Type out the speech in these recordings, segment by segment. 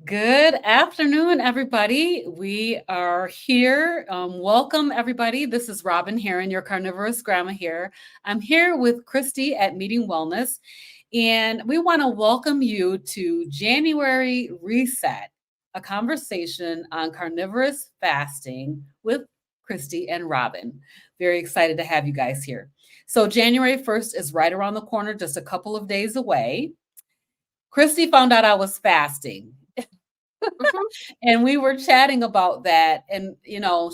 Good afternoon, everybody. We are here. Welcome, everybody. This is Robin Heron, your carnivorous grandma here. I'm here with Christy at Meeting Wellness, and we want to welcome you to January Reset, a conversation on carnivorous fasting with Christy and Robin. Very excited to have you guys here. So, January 1st is right around the corner, just a couple of days away. Christy found out I was fasting. Mhm. And we were chatting about that. And,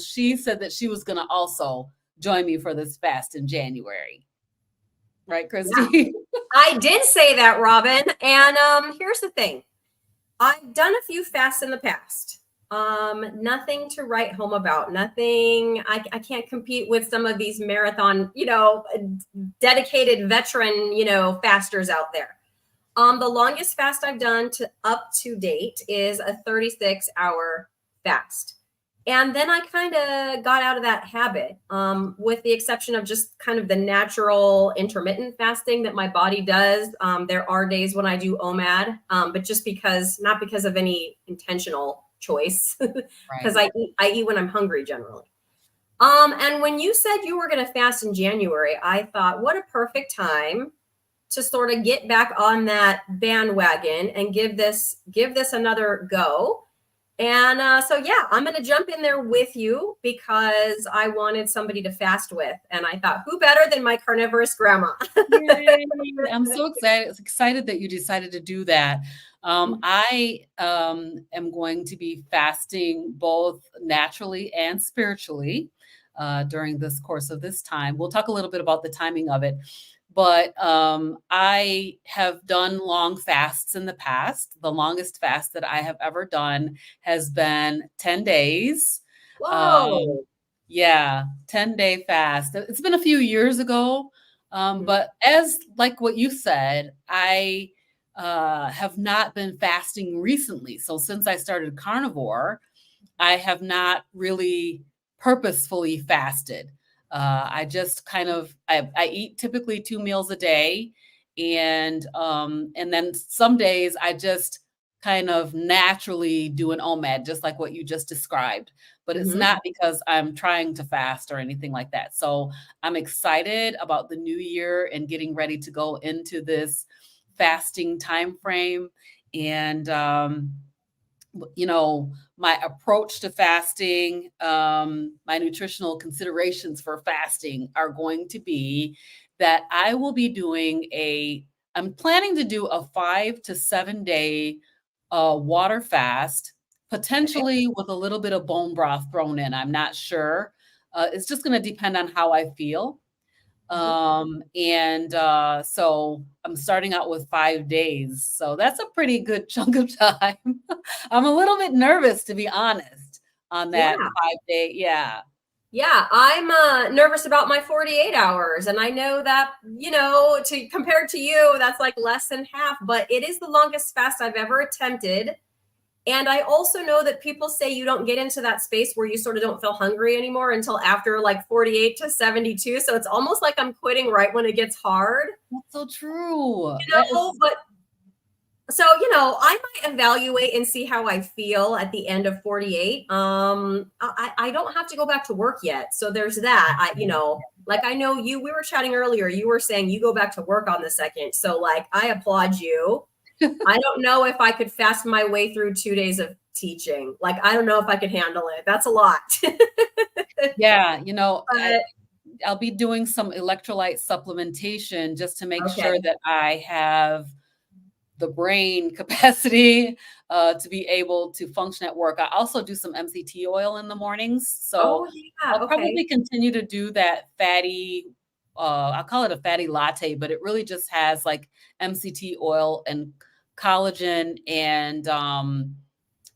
she said that she was going to also join me for this fast in January. Right, Yeah, Christy? I did say that, Robin. And here's the thing. I've done a few fasts in the past. Nothing to write home about. Nothing. I can't compete with some of these marathon, dedicated veteran, fasters out there. The longest fast I've done up to date is a 36-hour fast. And then I kind of got out of that habit, with the exception of just kind of the natural intermittent fasting that my body does. There are days when I do OMAD, but just not because of any intentional choice, because Right. I eat when I'm hungry generally. And when you said you were going to fast in January, I thought, what a perfect time to sort of get back on that bandwagon and give this another go. And so, yeah, I'm going to jump in there with you because I wanted somebody to fast with. And I thought, who better than my carnivorous grandma? Yay. I'm so excited that you decided to do that. I am going to be fasting both naturally and spiritually during this course of this time. We'll talk a little bit about the timing of it. But I have done long fasts in the past. The longest fast that I have ever done has been 10 days. Um, Whoa. yeah, 10-day fast. It's been a few years ago, Mhm. but as like what you said, I have not been fasting recently. So since I started carnivore, I have not really purposefully fasted. I just kind of I eat typically 2 meals a day, and then some days I just kind of naturally do an OMAD, just like what you just described. But it's Mhm. not because I'm trying to fast or anything like that. So I'm excited about the new year and getting ready to go into this fasting time frame. And my approach to fasting, my nutritional considerations for fasting are going to be that I will be I'm planning to do a 5 to 7 day water fast, Okay. potentially with a little bit of bone broth thrown in. I'm not sure. It's just going to depend on how I feel. Mhm. So I'm starting out with 5 days. So that's a pretty good chunk of time. I'm a little bit nervous, to be honest, on that Yeah. 5 day. Yeah. Yeah, I'm nervous about my 48 hours. And I know that, to compared to you, that's like less than half, but it is the longest fast I've ever attempted. And I also know that people say you don't get into that space where you sort of don't feel hungry anymore until after like 48 to 72. So it's almost like I'm quitting right when it gets hard, That's so true. That is but so, I might evaluate and see how I feel at the end of 48. I don't have to go back to work yet. So there's that. Like I know you, we were chatting earlier, you were saying you go back to work on the second. So like I applaud you. I don't know if I could fast my way through 2 days of teaching. Like I don't know if I could handle it. That's a lot. yeah, But I'll be doing some electrolyte supplementation just to make okay. sure that I have the brain capacity to be able to function at work. I also do some MCT oil in the mornings. So Oh yeah. I'll Okay. probably continue to do that fatty, I'll call it a fatty latte, but it really just has like MCT oil and collagen and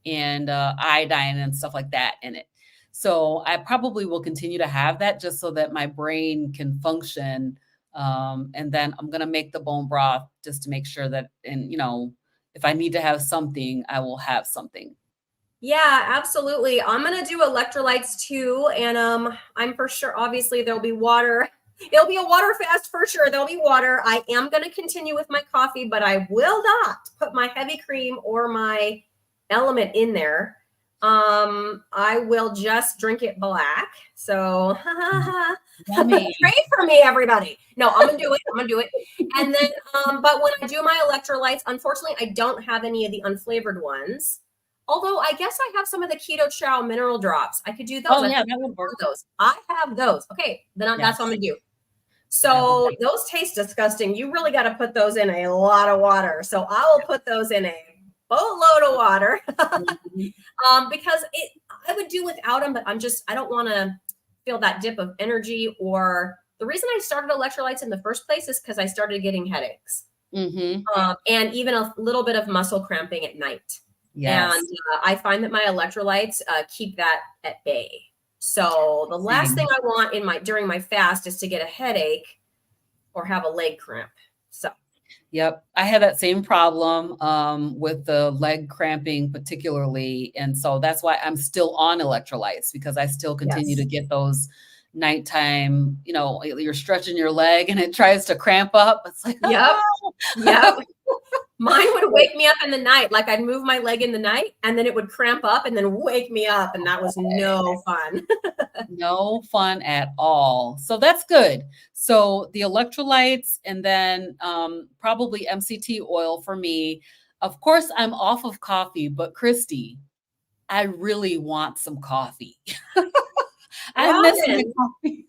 iodine and stuff like that in it. So I probably will continue to have that just so that my brain can function. And then I'm gonna make the bone broth just to make sure that, and if I need to have something, I will have something. Yeah, absolutely. I'm gonna do electrolytes too, and I'm for sure. Obviously, there'll be water. It'll be a water fast for sure. There'll be water. I am gonna continue with my coffee, but I will not put my heavy cream or my element in there, I will just drink it black. So Yummy. pray for me, everybody. No, I'm gonna do it. I'm gonna do it. And then, but when I do my electrolytes, unfortunately, I don't have any of the unflavored ones. Although I guess I have some of the keto chow mineral drops. I could do those. Oh yeah, that would work. Those. I have those. Okay, then that's what I'm gonna do. So those taste disgusting. You really got to put those in a lot of water. So I will put those in a boatload of water because I would do without them, but I don't want to feel that dip of energy. Or the reason I started electrolytes in the first place is because I started getting headaches and even a little bit of muscle cramping at night. Yes. And I find that my electrolytes keep that at bay. So the last thing I want during my fast is to get a headache or have a leg cramp. So. Yep. I had that same problem with the leg cramping particularly. And so that's why I'm still on electrolytes, because I still continue to get those nighttime, you're stretching your leg and it tries to cramp up. It's like, yep. Mine would wake me up in the night. Like I'd move my leg in the night and then it would cramp up and then wake me up. And that was no fun. No fun at all. So that's good. So the electrolytes and then probably MCT oil for me. Of course, I'm off of coffee, but Christy, I really want some coffee. I miss my coffee.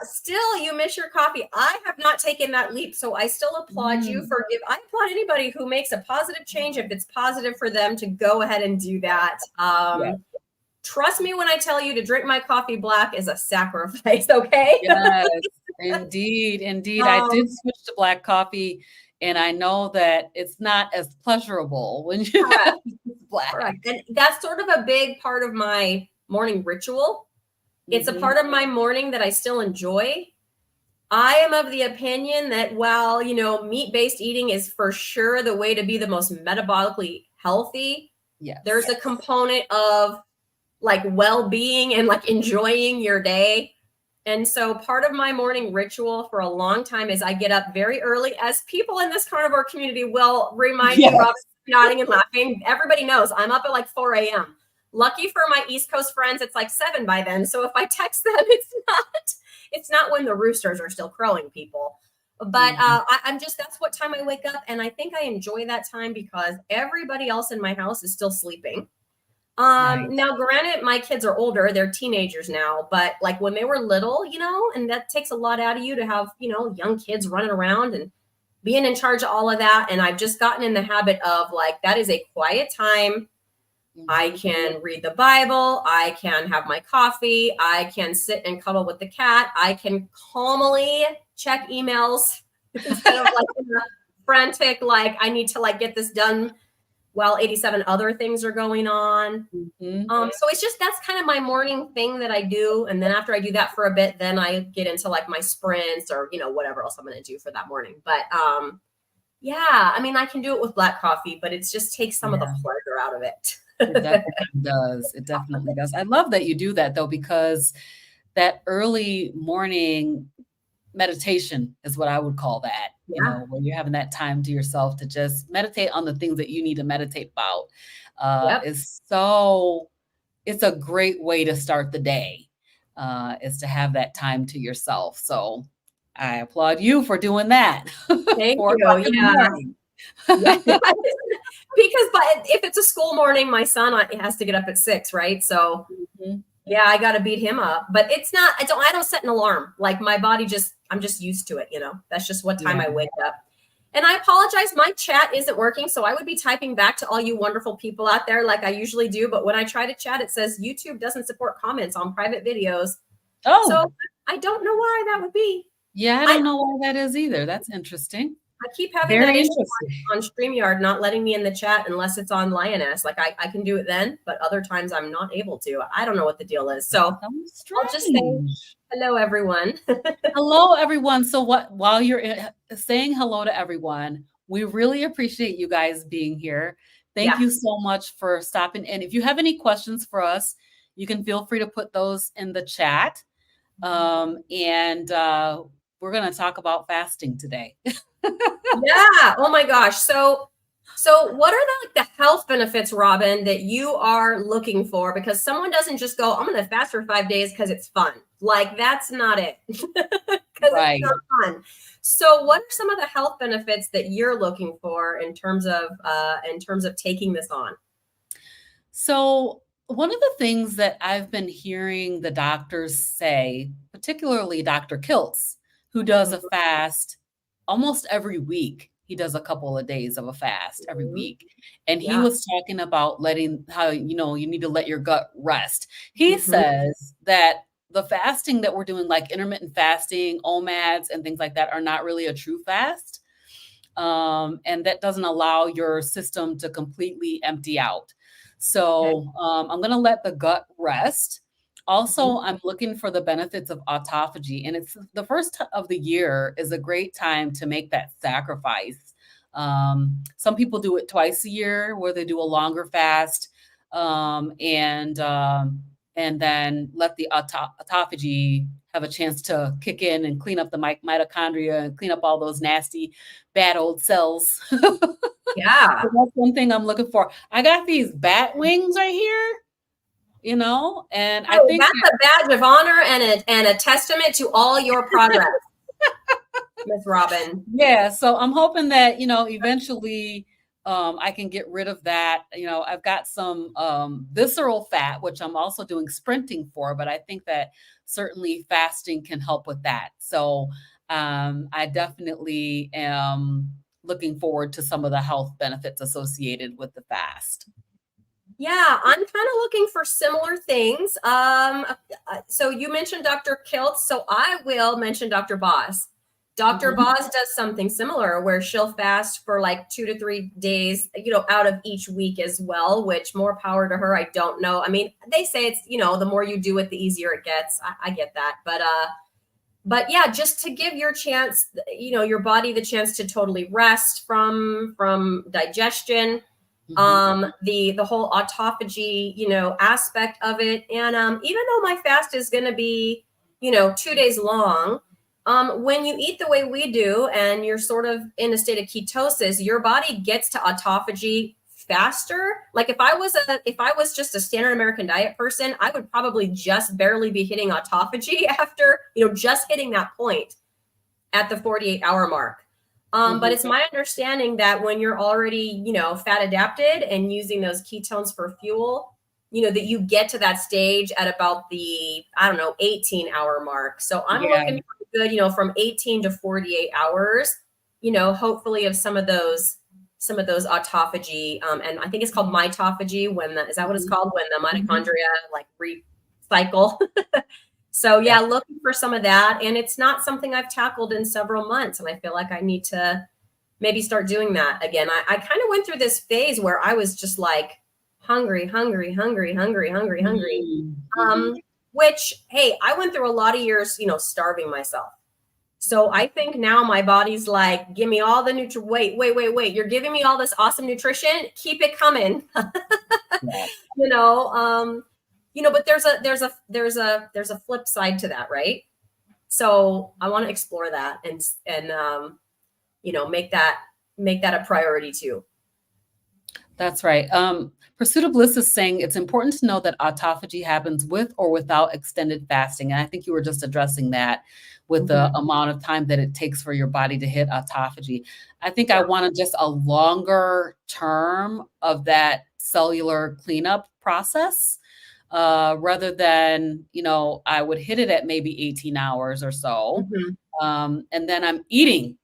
Still, you miss your coffee. I have not taken that leap, so I still applaud you for I applaud anybody who makes a positive change if it's positive for them to go ahead and do that. Trust me when I tell you to drink my coffee black is a sacrifice, okay? Yes, indeed. I did switch to black coffee, and I know that it's not as pleasurable when you have black. Correct. And that's sort of a big part of my morning ritual. It's a part of my morning that I still enjoy. I am of the opinion that while, meat-based eating is for sure the way to be the most metabolically healthy, there's a component of like well-being and like enjoying your day. And so part of my morning ritual for a long time is I get up very early, as people in this carnivore community will remind me, Robin, nodding and laughing. Everybody knows I'm up at like 4 a.m. Lucky for my East Coast friends, it's like 7 by then. So if I text them, it's not when the roosters are still crowing, people. But that's what time I wake up. And I think I enjoy that time because everybody else in my house is still sleeping. Now, granted, my kids are older, they're teenagers now, but like when they were little, and that takes a lot out of you to have, young kids running around and being in charge of all of that. And I've just gotten in the habit of like, that is a quiet time. I can read the Bible. I can have my coffee. I can sit and cuddle with the cat. I can calmly check emails instead of like in a frantic, like I need to like get this done while 87 other things are going on. So it's just, that's kind of my morning thing that I do. And then after I do that for a bit, then I get into like my sprints or, whatever else I'm going to do for that morning. But I can do it with black coffee, but it just takes some of the pleasure out of it. It definitely does. It definitely does. I love that you do that though, because that early morning meditation is what I would call that, when you're having that time to yourself to just meditate on the things that you need to meditate about. It's a great way to start the day, is to have that time to yourself. So I applaud you for doing that. Thank you. Because if it's a school morning, my son has to get up at 6, right? So I got to beat him up, but it's not, I don't set an alarm. Like my body I'm just used to it. That's just what time I wake up. And I apologize. My chat isn't working. So I would be typing back to all you wonderful people out there like I usually do. But when I try to chat, it says YouTube doesn't support comments on private videos. Oh, so I don't know why that would be. Yeah, I don't know why that is either. That's interesting. I keep having that issue on StreamYard, not letting me in the chat unless it's on Lioness. Like I can do it then, but other times I'm not able to. I don't know what the deal is. So I'll just say hello, everyone. Hello, everyone. So while you're saying hello to everyone, we really appreciate you guys being here. Thank you so much for stopping in. If you have any questions for us, you can feel free to put those in the chat. And we're going to talk about fasting today. Oh my gosh. So So what are the health benefits, Robin, that you are looking for? Because someone doesn't just go, I'm going to fast for 5 days because it's fun. Like, that's not it. Because it's Right. not fun. So what are some of the health benefits that you're looking for in terms of taking this on? So, one of the things that I've been hearing the doctors say, particularly Dr. Kiltz, who does a Mhm, fast almost every week. He does a couple of days of a fast every mhm. week. And he Yeah. was talking about letting how, you need to let your gut rest. He Mhm. says that the fasting that we're doing, like intermittent fasting, OMADs, and things like that, are not really a true fast. And that doesn't allow your system to completely empty out. Okay. So I'm going to let the gut rest. Mhm. Also, I'm looking for the benefits of autophagy, and it's the of the year is a great time to make that sacrifice. Some people do it twice a year, where they do a longer fast, um, and um, and then let the autophagy have a chance to kick in and clean up the mitochondria and clean up all those nasty bad old cells. So Yeah. that's one thing I'm looking for. I got these bat wings right here, and I Oh, think that's a badge of honor and a testament to all your progress, Miss Robin. yeah, so I'm hoping that, eventually I can get rid of that. I've got some visceral fat, which I'm also doing sprinting for, but I think that certainly fasting can help with that. So I definitely am looking forward to some of the health benefits associated with the fast. Yeah, I'm kind of looking for similar things. So you mentioned Dr. Kiltz, so I will mention Dr. Boz. Dr. Mhm. Boz does something similar where she'll fast for like 2 to 3 days, out of each week as well, which more power to her. I don't know. I mean, they say it's, the more you do it, the easier it gets. I get that. But yeah, just to give your body the chance to totally rest from digestion, Mhm. the whole autophagy aspect of it. And even though my fast is going to be 2 days long, when you eat the way we do and you're sort of in a state of ketosis, your body gets to autophagy faster. Like if I was just a standard American diet person, I would probably just barely be hitting autophagy after just hitting that point at the 48-hour mark. But Mhm. it's my understanding that when you're already, fat adapted and using those ketones for fuel, that you get to that stage at about the, I don't know, 18-hour mark. So I'm Yeah. looking for good, from 18 to 48 hours, hopefully of some of those autophagy. And I think it's called mitophagy is that what it's Mhm. called? When the Mhm. mitochondria like recycle. So yeah, Yeah. looking for some of that. And it's not something I've tackled in several months. And I feel like I need to maybe start doing that again. I kind of went through this phase where I was just like hungry, hungry, hungry, hungry, hungry, hungry. Mhm. Mhm. Which, hey, I went through a lot of years, starving myself. So I think now my body's like, give me all the wait. You're giving me all this awesome nutrition. Keep it coming. Yeah. you know, um, but there's a flip side to that, right? So I want to explore that and make that a priority too. That's right. Pursuit of Bliss is saying it's important to know that autophagy happens with or without extended fasting. And I think you were just addressing that with the Mhm. amount of time that it takes for your body to hit autophagy. I think I Yeah. wanted just a longer term of that cellular cleanup process rather than, I would hit it at maybe 18 hours or so. Mhm. And then I'm eating,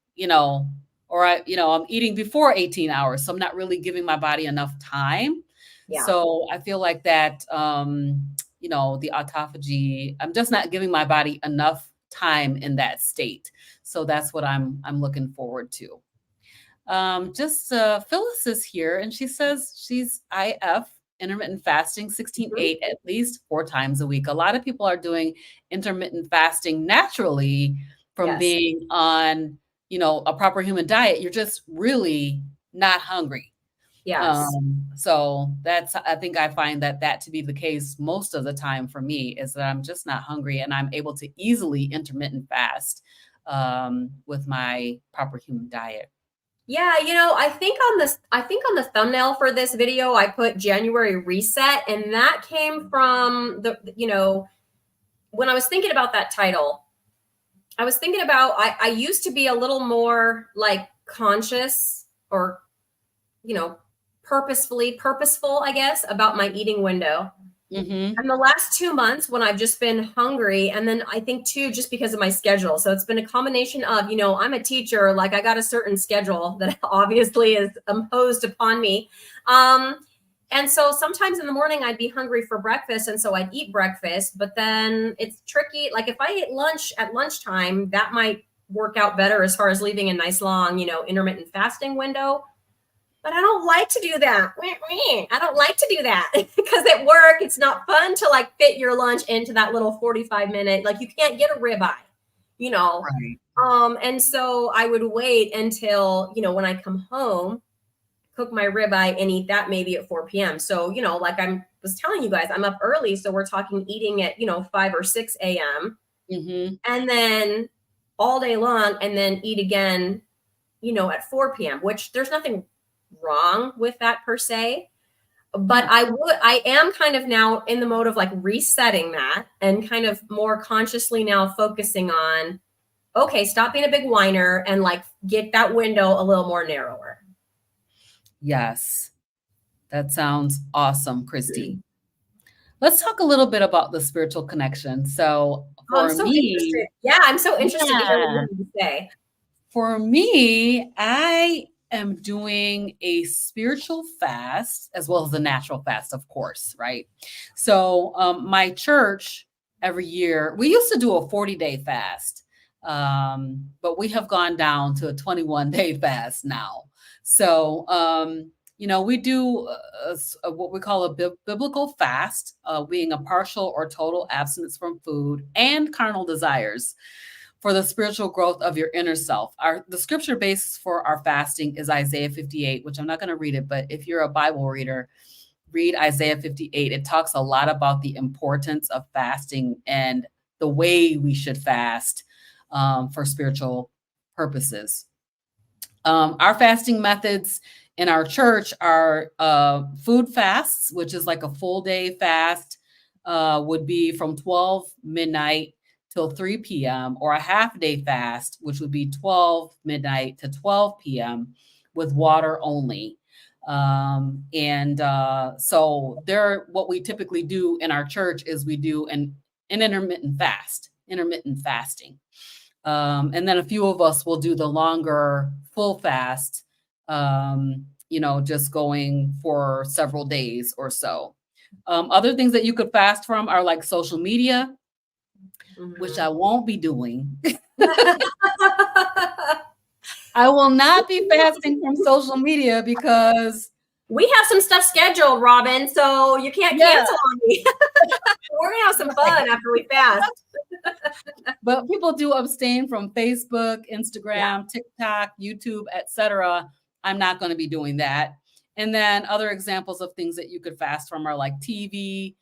or I'm eating before 18 hours. So I'm not really giving my body enough time. Yeah. So I feel like that, the autophagy, I'm just not giving my body enough time in that state. So that's what I'm looking forward to. Just Phyllis is here, and she says she's IF, intermittent fasting, Mhm. 16/8 at least 4 times a week. A lot of people are doing intermittent fasting naturally from Yes. being on, a proper human diet. You're just really not hungry. Yes. So I think I find that to be the case most of the time for me is that I'm just not hungry and I'm able to easily intermittent fast with my proper human diet. Yeah, I think on the thumbnail for this video, I put January reset, and that came from when I was thinking about that title, I was thinking about I used to be a little more like conscious or, you know, purposeful, I guess, about my eating window. Mm-hmm. And the last 2 months when I've just been hungry, and then I think too, just because of my schedule. So it's been a combination of, I'm a teacher, like I got a certain schedule that obviously is imposed upon me. And so sometimes in the morning I'd be hungry for breakfast. And so I'd eat breakfast, but then it's tricky. Like if I ate lunch at lunchtime, that might work out better as far as leaving a nice long, intermittent fasting window. But I don't like to do that. I don't like to do that because at work, it's not fun to like fit your lunch into that little 45-minute, like you can't get a ribeye, you know? Right. And so I would wait until, when I come home, cook my ribeye and eat that maybe at 4 p.m. So, like I was telling you guys, I'm up early. So we're talking eating at, 5 or 6 a.m. Mm-hmm. and then all day long and then eat again, at 4 p.m., which there's nothing wrong with that per se. But I am kind of now in the mode of like resetting that and kind of more consciously now focusing on, okay, stop being a big whiner and like get that window a little more narrower. Yes. That sounds awesome, Christy. Let's talk a little bit about the spiritual connection. So I'm for so me, interested. Yeah, I'm so interested to hear what you yeah, have to say. for me, I am doing a spiritual fast as well as a natural fast, of course, right? So my church every year, we used to do a 40-day fast, but we have gone down to a 21-day fast now. So, we do what we call a biblical fast, being a partial or total abstinence from food and carnal desires for the spiritual growth of your inner self. The scripture basis for our fasting is Isaiah 58, which I'm not going to read it, but if you're a Bible reader, read Isaiah 58. It talks a lot about the importance of fasting and the way we should fast for spiritual purposes. Our fasting methods in our church are food fasts, which is like a full day fast, would be from 12 midnight till 3 p.m., or a half day fast, which would be 12 midnight to 12 p.m. with water only. So what we typically do in our church is we do an intermittent fasting. And then a few of us will do the longer full fast, just going for several days or so. Other things that you could fast from are like social media, which I won't be doing. I will not be fasting from social media because we have some stuff scheduled, Robin, so you can't cancel on me. We're gonna have some fun after we fast. But people do abstain from Facebook, Instagram, TikTok, YouTube, etc. I'm not going to be doing that. And then other examples of things that you could fast from are like TV,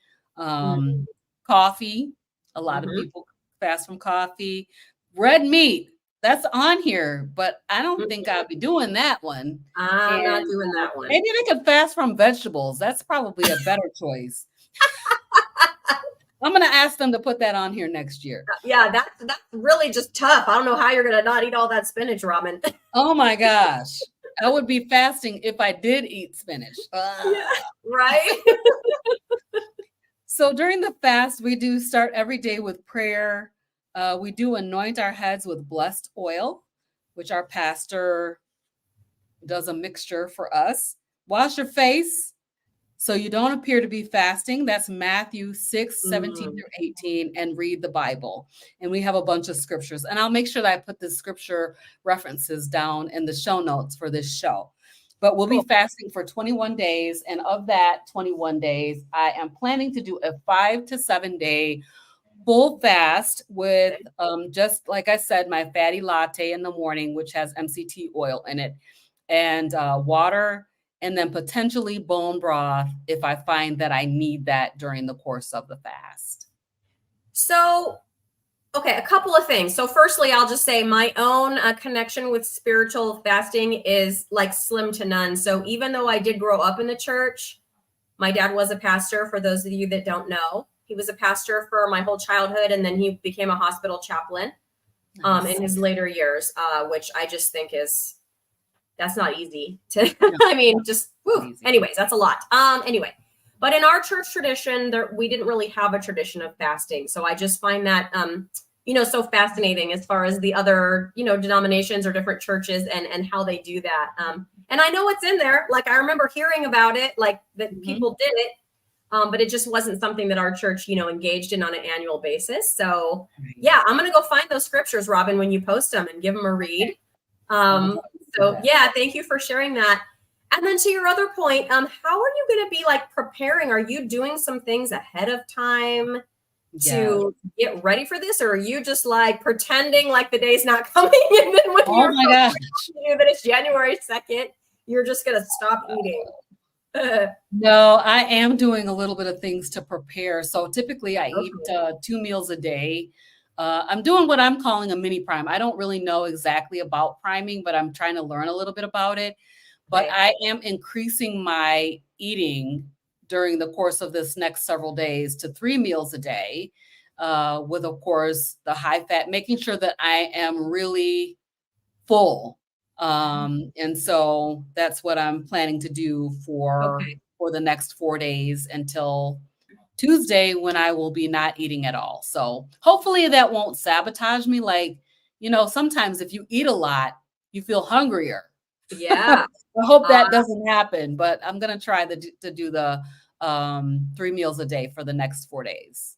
coffee. A lot of people fast from coffee. Red meat, that's on here, but I don't think I'll be doing that one. I'm not doing that one. Maybe they could fast from vegetables. That's probably a better choice. I'm going to ask them to put that on here next year. Yeah, that's really just tough. I don't know how you're going to not eat all that spinach, Robin. Oh my gosh. I would be fasting if I did eat spinach. Yeah, right? So during the fast, we do start every day with prayer. We do anoint our heads with blessed oil, which our pastor does a mixture for us. Wash your face so you don't appear to be fasting. That's Matthew 6:17 through 18, and read the Bible. And we have a bunch of scriptures. And I'll make sure that I put the scripture references down in the show notes for this show. But we'll be fasting for 21 days. And of that 21 days, I am planning to do a 5 to 7 day full fast with just like I said, my fatty latte in the morning, which has MCT oil in it, and water, and then potentially bone broth if I find that I need that during the course of the fast. So, Okay, a couple of things. So firstly, I'll just say my own connection with spiritual fasting is like slim to none. So even though I did grow up in the church, my dad was a pastor, for those of you that don't know. He was a pastor for my whole childhood, and then he became a hospital chaplain Nice. in his later years, which I just think that's not easy to, No, I mean, just, whew. easy. Anyways, that's a lot. Anyway, but in our church tradition, we didn't really have a tradition of fasting. So I just find that, so fascinating as far as the other, denominations or different churches and how they do that. And I know it's in there. Like I remember hearing about it, like that people did it, but it just wasn't something that our church, engaged in on an annual basis. So yeah, I'm going to go find those scriptures, Robin, when you post them and give them a read. So yeah, thank you for sharing that. And then to your other point, how are you going to be like preparing? Are you doing some things ahead of time to get ready for this? Or are you just like pretending like the day's not coming? And then when Oh my gosh, that it's January 2nd, you're just going to stop eating. No, I am doing a little bit of things to prepare. So typically I eat 2 meals a day. I'm doing what I'm calling a mini prime. I don't really know exactly about priming, but I'm trying to learn a little bit about it. But I am increasing my eating during the course of this next several days to 3 meals a day, with, of course, the high fat, making sure that I am really full. And so that's what I'm planning to do for the next 4 days until Tuesday, when I will be not eating at all. So hopefully that won't sabotage me. Like, sometimes if you eat a lot, you feel hungrier. Yeah. I hope that doesn't happen, but I'm going to try to do the 3 meals a day for the next 4 days.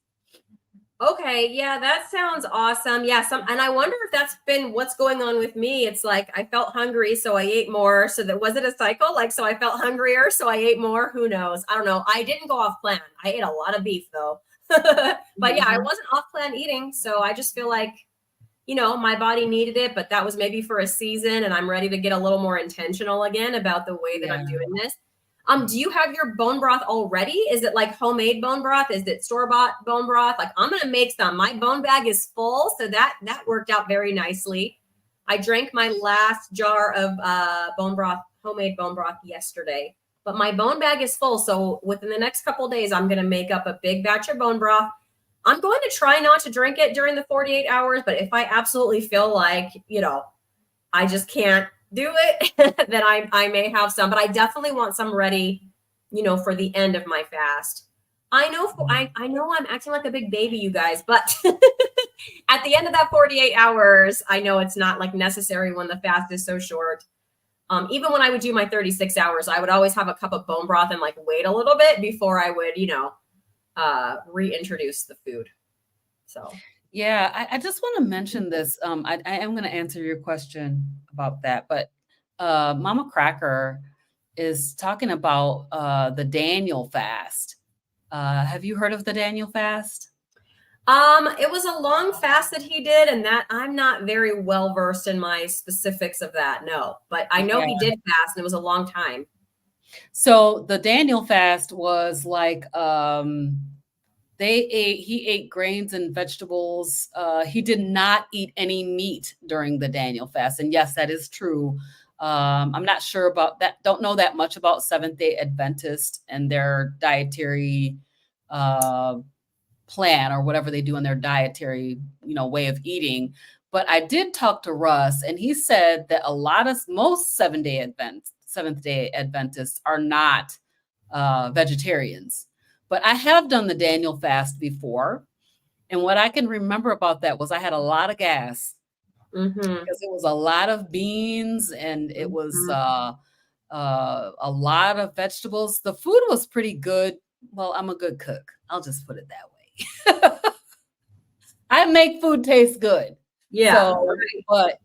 Okay, yeah, that sounds awesome. Yeah, and I wonder if that's been what's going on with me. It's like I felt hungry, so I ate more. So that was it a cycle? Like, so I felt hungrier, so I ate more. Who knows? I don't know. I didn't go off plan. I ate a lot of beef though. But yeah, I wasn't off plan eating. So I just feel like, my body needed it, but that was maybe for a season, and I'm ready to get a little more intentional again about the way that I'm doing this. Do you have your bone broth already? Is it like homemade bone broth? Is it store-bought bone broth? Like I'm gonna make some. My bone bag is full, so that worked out very nicely. I drank my last jar of bone broth, homemade bone broth yesterday, but my bone bag is full. So within the next couple of days, I'm gonna make up a big batch of bone broth. I'm going to try not to drink it during the 48 hours, but if I absolutely feel like, I just can't do it, then I may have some, but I definitely want some ready, for the end of my fast. I know I'm acting like a big baby, you guys, but at the end of that 48 hours, I know it's not like necessary when the fast is so short. Even when I would do my 36 hours, I would always have a cup of bone broth and like wait a little bit before I would, reintroduce the food. So yeah, I just want to mention this. I am going to answer your question about that, but Mama Cracker is talking about the Daniel fast. Have you heard of the Daniel fast? It was a long fast that he did, and that I'm not very well versed in my specifics of that. No, but I know he did fast, and it was a long time. So the Daniel fast was like he ate grains and vegetables. He did not eat any meat during the Daniel fast. And yes, that is true. I'm not sure about that. Don't know that much about Seventh-day Adventist and their dietary plan or whatever they do in their dietary, way of eating. But I did talk to Russ, and he said that most Seventh-day Adventists are not vegetarians. But I have done the Daniel fast before. And what I can remember about that was I had a lot of gas because it was a lot of beans and it was a lot of vegetables. The food was pretty good. Well, I'm a good cook. I'll just put it that way. I make food taste good. Yeah. So, but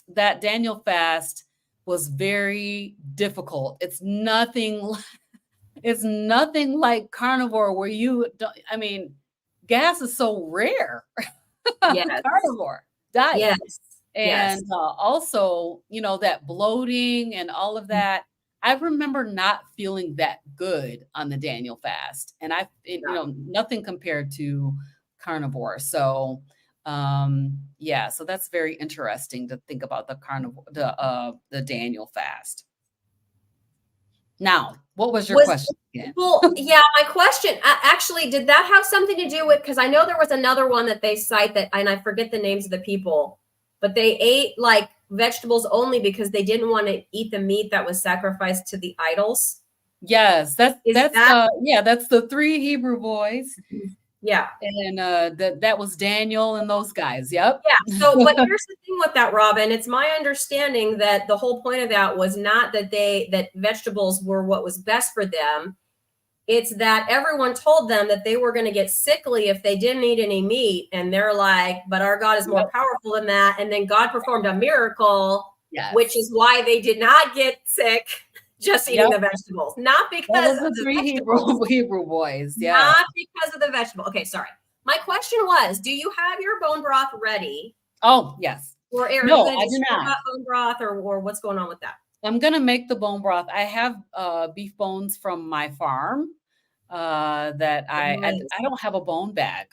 that Daniel fast was very difficult. It's nothing like carnivore where you don't, gas is so rare. Carnivore diet. Yes. And also, that bloating and all of that. I remember not feeling that good on the Daniel fast. And nothing compared to carnivore. So Yeah, so that's very interesting to think about the carnivore, the Daniel fast. Now, what was your Was question again? Well, yeah, my question actually, did that have something to do with, because I know there was another one that they cite that, and I forget the names of the people, but they ate like vegetables only because they didn't want to eat the meat that was sacrificed to the idols. Yes, that's Is that's that that's the three Hebrew boys, Yeah. and that was Daniel and those guys. Yep. Yeah. So, but here's the thing with that, Robin. It's my understanding that the whole point of that was not that vegetables were what was best for them. It's that everyone told them that they were going to get sickly if they didn't eat any meat. And they're like, but our God is more powerful than that. And then God performed a miracle, which is why they did not get sick just eating the vegetables. Not because of the three Hebrew boys. Yeah. Not because of the vegetable. Okay, sorry. My question was, do you have your bone broth ready? Oh, yes. Or are No, you going I to do do not. bone broth, or what's going on with that? I'm gonna make the bone broth. I have beef bones from my farm that I don't have a bone bag.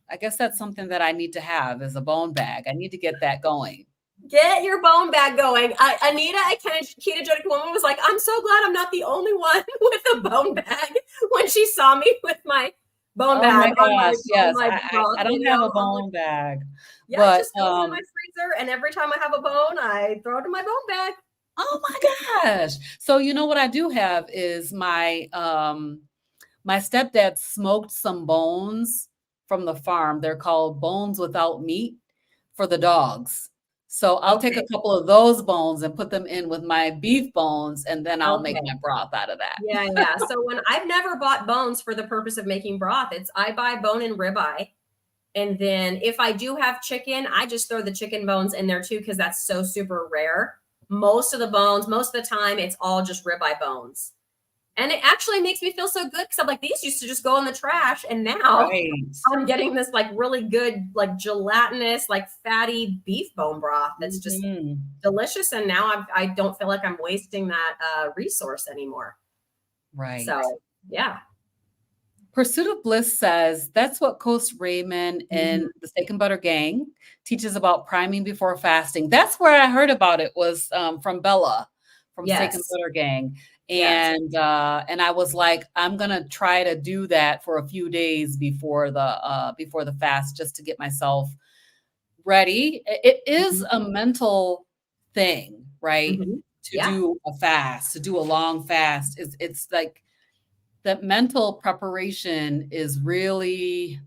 I guess that's something that I need to have, is a bone bag. I need to get that going. Get your bone bag going. Anita, a ketogenic woman, was like, I'm so glad I'm not the only one with a bone bag when she saw me with my bone bag. Oh my gosh, yes. Broth, I don't have a bone bag. Yeah, but, it just goes in my freezer, and every time I have a bone, I throw it in my bone bag. Oh my gosh. So you know what I do have is my my stepdad smoked some bones from the farm. They're called bones without meat for the dogs. So I'll take a couple of those bones and put them in with my beef bones, and then I'll make my broth out of that. Yeah. So when I've never bought bones for the purpose of making broth, I buy bone and ribeye. And then if I do have chicken, I just throw the chicken bones in there too, because that's so super rare. Most of the time, it's all just ribeye bones. And it actually makes me feel so good, because I'm like, these used to just go in the trash. And now I'm getting this like really good, like gelatinous, like fatty beef bone broth that's just delicious. And now I don't feel like I'm wasting that resource anymore. Right. So, yeah. Pursuit of Bliss says that's what Coach Raymond and the Steak and Butter Gang teaches about priming before fasting. That's where I heard about it, was from Bella from Steak and Butter Gang. And I was like, I'm gonna try to do that for a few days before the fast, just to get myself ready. It is a mental thing, right? To do a fast, to do a long fast. It's like, that mental preparation is really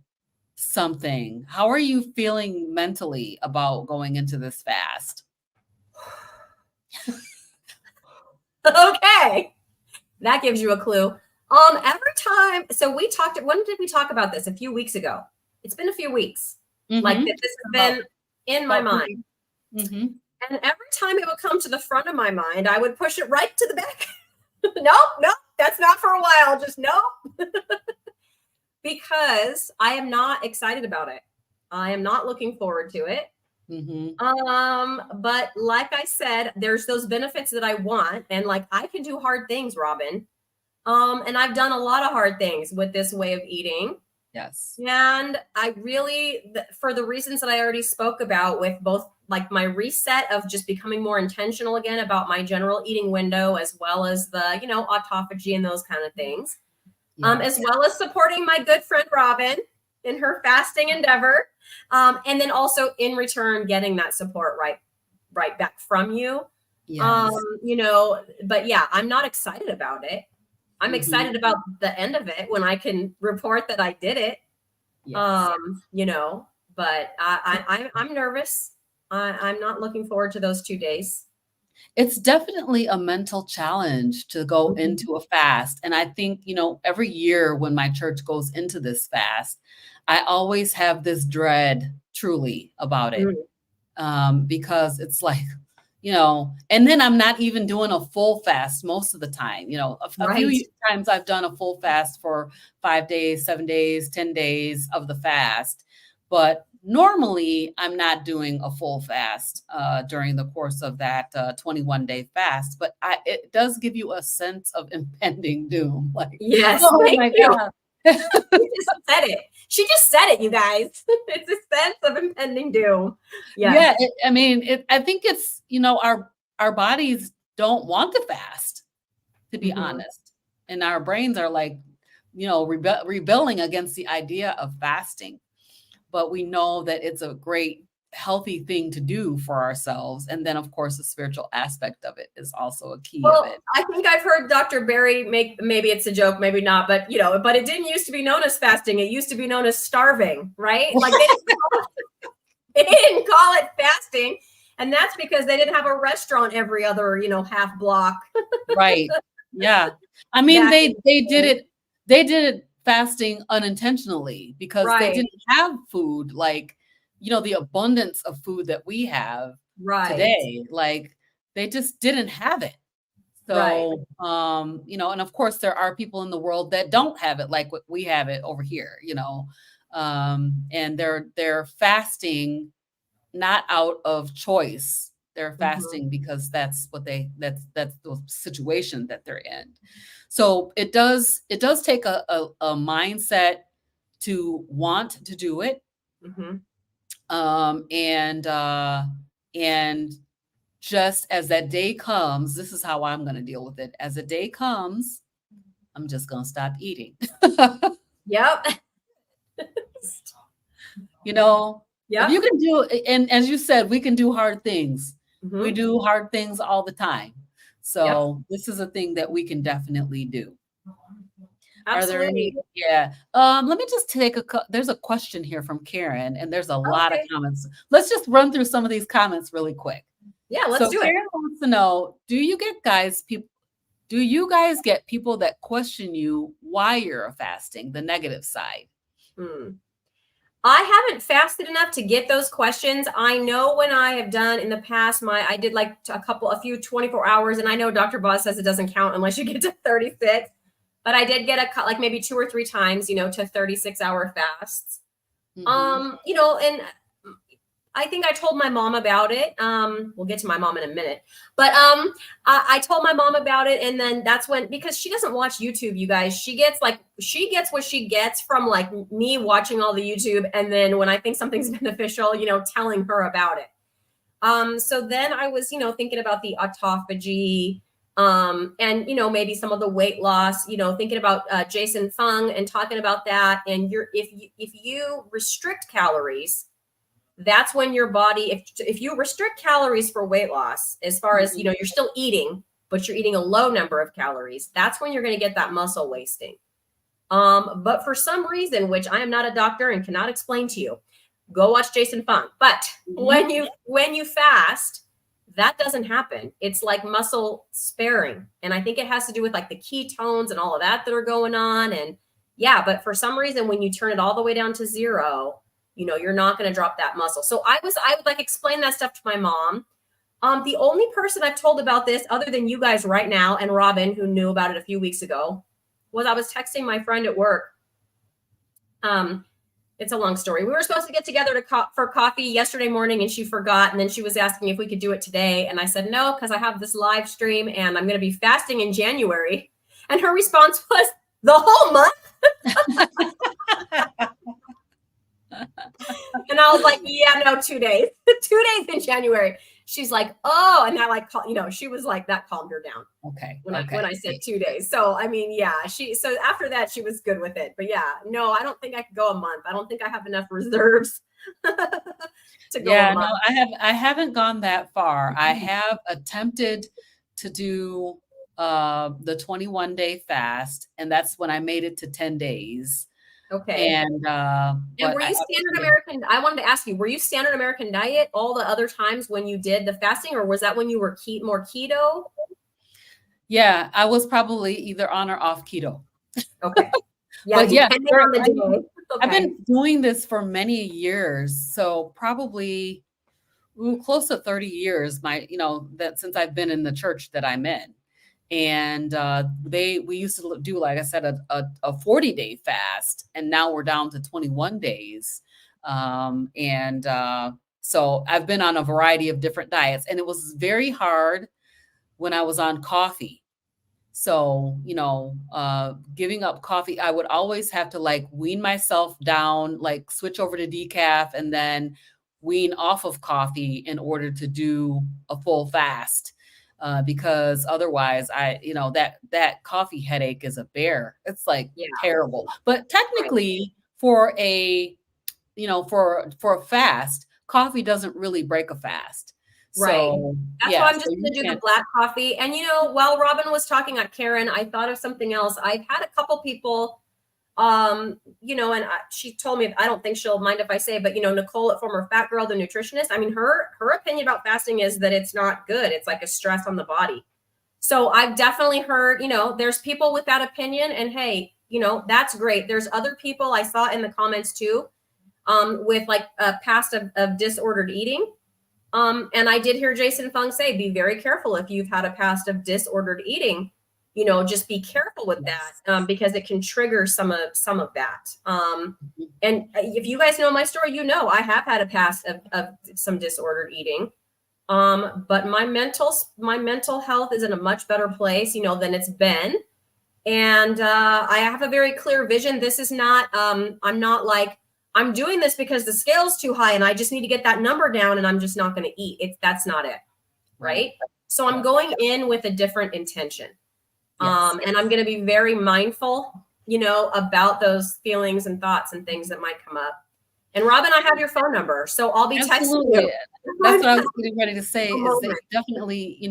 something. How are you feeling mentally about going into this fast? Okay. That gives you a clue. Every time, so when did we talk about this? A few weeks ago. It's been a few weeks. Like this has been in my mind. And every time it would come to the front of my mind, I would push it right to the back. Nope, that's not for a while. Just nope. Because I am not excited about it. I am not looking forward to it. But like I said, there's those benefits that I want, and like I can do hard things, Robin. And I've done a lot of hard things with this way of eating. Yes. And I really, for the reasons that I already spoke about, with both like my reset of just becoming more intentional again about my general eating window, as well as the, autophagy and those kind of things, as well as supporting my good friend Robin in her fasting endeavor. And then also in return, getting that support right back from you. Yes. But yeah, I'm not excited about it. I'm excited about the end of it when I can report that I did it. But I'm nervous. I'm not looking forward to those 2 days. It's definitely a mental challenge to go into a fast. And I think, every year when my church goes into this fast, I always have this dread truly about it. Because it's like, and then I'm not even doing a full fast most of the time. A few times I've done a full fast for 5 days, 7 days, 10 days of the fast. But normally I'm not doing a full fast during the course of that 21-day fast. But it does give you a sense of impending doom. Like, yes, oh my God, She just said it. She just said it, you guys. It's a sense of impending doom. Yeah, Yes. I think it's, our bodies don't want to fast, to be Mhm. honest. And our brains are like, rebelling against the idea of fasting. But we know that it's a great healthy thing to do for ourselves. And then of course the spiritual aspect of it is also a key of Well, it. I think I've heard Dr. Barry make, maybe it's a joke, maybe not, but but it didn't used to be known as fasting. It used to be known as starving, right? Like they didn't call it fasting. And that's because they didn't have a restaurant every other, half block Right. Yeah. I mean, back they in they the did day. it they did it fasting unintentionally because they Right, didn't have food like, the abundance of food that we have right, today. Like they just didn't have it. right. So, and of course there are people in the world that don't have it like what we have it over here, and they're fasting not out of choice. They're Mm-hmm, fasting because that's the situation that they're in. So it does take a mindset to want to do it. mm-hmm. Um, and uh, and just as that day comes, this is how I'm going to deal with it. As the day comes, I'm just going to stop eating. Yep. you know, if Yep. you can do, and as you said, we can do hard things. We Mm-hmm. do hard things all the time. Yep. So this is a thing that we can definitely do. Are there any? Absolutely. Yeah. Let me just take there's a question here from Karen, and there's a lot of Okay. comments. Let's just run through some of these comments really quick. Yeah, let's So do it. Karen wants to know, do you guys get people that question you why you're fasting, the negative side? Hmm. I haven't fasted enough to get those questions. I know when I have done in the past, I did like a few 24 hours, and I know Dr. Boz says it doesn't count unless you get to 36. But I did get like maybe 2 or 3 times, to 36-hour fasts. Mhm. And I think I told my mom about it. We'll get to my mom in a minute, but I told my mom about it, and then that's when, because she doesn't watch YouTube, you guys. She gets what she gets from like me watching all the YouTube, and then when I think something's beneficial, telling her about it. So then I was, thinking about the autophagy, and maybe some of the weight loss, thinking about Jason Fung and talking about that. And if you restrict calories, that's when your body, if you restrict calories for weight loss, as far as Mhm. you're still eating, but you're eating a low number of calories, that's when you're going to get that muscle wasting. But for some reason, which I am not a doctor and cannot explain to you, go watch Jason Fung. But Mhm. when you fast, that doesn't happen. It's like muscle sparing, and I think it has to do with like the ketones and all of that are going on. And yeah, but for some reason, when you turn it all the way down to zero, you're not going to drop that muscle. So I would like explain that stuff to my mom. The only person I've told about this, other than you guys right now and Robin, who knew about it a few weeks ago, was I was texting my friend at work. Um, it's a long story. We were supposed to get together for coffee yesterday morning, and she forgot. And then she was asking if we could do it today, and I said no, because I have this live stream and I'm going to be fasting in January. And her response was, the whole month. And I was like, yeah, no, 2 days, 2 days in January. She's like, oh, and she was like, that calmed her down Okay. when I Okay. said 2 days. So I mean, yeah, so after that she was good with it. But yeah, no, I don't think I could go a month. I don't think I have enough reserves to go a Yeah, no, month. I haven't gone that far. I have attempted to do the 21-day fast, and that's when I made it to 10 days. Okay. And And but were you standard yeah. American? I wanted to ask you, were you standard American diet all the other times when you did the fasting, or was that when you were more keto? Yeah, I was probably either on or off keto. Okay. Yeah, But yeah, depending on the day. I've Okay. been doing this for many years, so probably close to 30 years, that since I've been in the church that I'm in. And we used to do, like I said, a 40-day fast, and now we're down to 21 days. And So I've been on a variety of different diets, and it was very hard when I was on coffee. So, giving up coffee, I would always have to like wean myself down, like switch over to decaf and then wean off of coffee in order to do a full fast. Because otherwise that coffee headache is a bear. It's like Yeah, terrible. But right. technically for a fast, coffee doesn't really break a fast. Right. So That's why yeah, I'm so just you going to do the can't. black coffee. And while Robin was talking at Karen, I thought of something else. I've had a couple people, and she told me, I don't think she'll mind if I say, but Nicole at Former Fat Girl, the nutritionist. I mean, her opinion about fasting is that it's not good. It's like a stress on the body. So I've definitely heard, there's people with that opinion, and hey, that's great. There's other people I saw in the comments too, with like a past of disordered eating. And I did hear Jason Fung say, be very careful if you've had a past of disordered eating, just be careful with that, because it can trigger some of that. And if you guys know my story, I have had a past of some disordered eating. But my mental health is in a much better place, than it's been. And I have a very clear vision. This is not, I'm not like, I'm doing this because the scale's too high and I just need to get that number down and I'm just not going to eat. That's not it. Right. So I'm going in with a different intention. Yes. And I'm going to be very mindful, about those feelings and thoughts and things that might come up. And Robin, I have your phone number, so I'll be texting Absolutely. you. That's what I was getting ready to say is that Moment. definitely,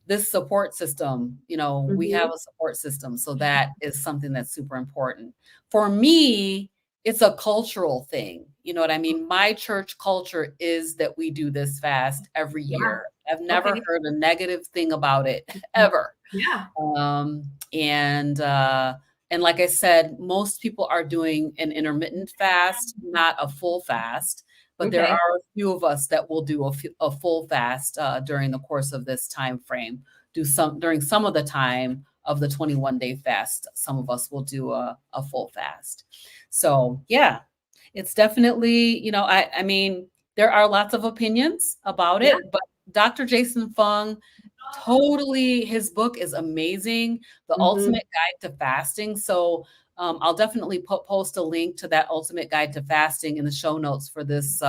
this support system, we have a support system. So that is something that's super important. For me, it's a cultural thing. You know what I mean? My church culture is that we do this fast every Yeah. year. I've never Okay. heard a negative thing about it ever. Yeah. And like I said, most people are doing an intermittent fast, not a full fast. But there Okay. are a few of us that will do a full fast during the course of this time frame. During some of the time of the 21-day fast, some of us will do a full fast. So yeah, it's definitely, I mean, there are lots of opinions about Yeah. it, but Dr. Jason Fung, totally, his book is amazing, The Ultimate Guide to Fasting. So I'll definitely post a link to that Ultimate Guide to Fasting in the show notes for this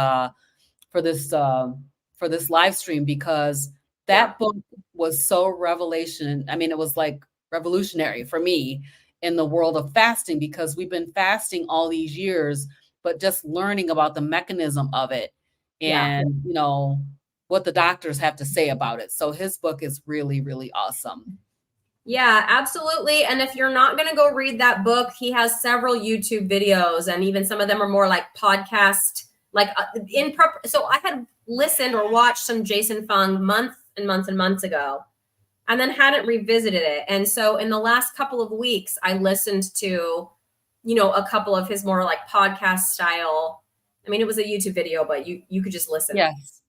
live stream, because that book was so revelation. I mean, it was like revolutionary for me in the world of fasting, because we've been fasting all these years, but just learning about the mechanism of it and what the doctors have to say about it. So his book is really, really awesome. Yeah, absolutely. And if you're not going to go read that book, he has several YouTube videos, and even some of them are more like podcast, like so I had listened or watched some Jason Fung months and months and months ago, and then hadn't revisited it. And so in the last couple of weeks, I listened to, a couple of his more like podcast style. I mean, it was a YouTube video, but you could just listen. Yes.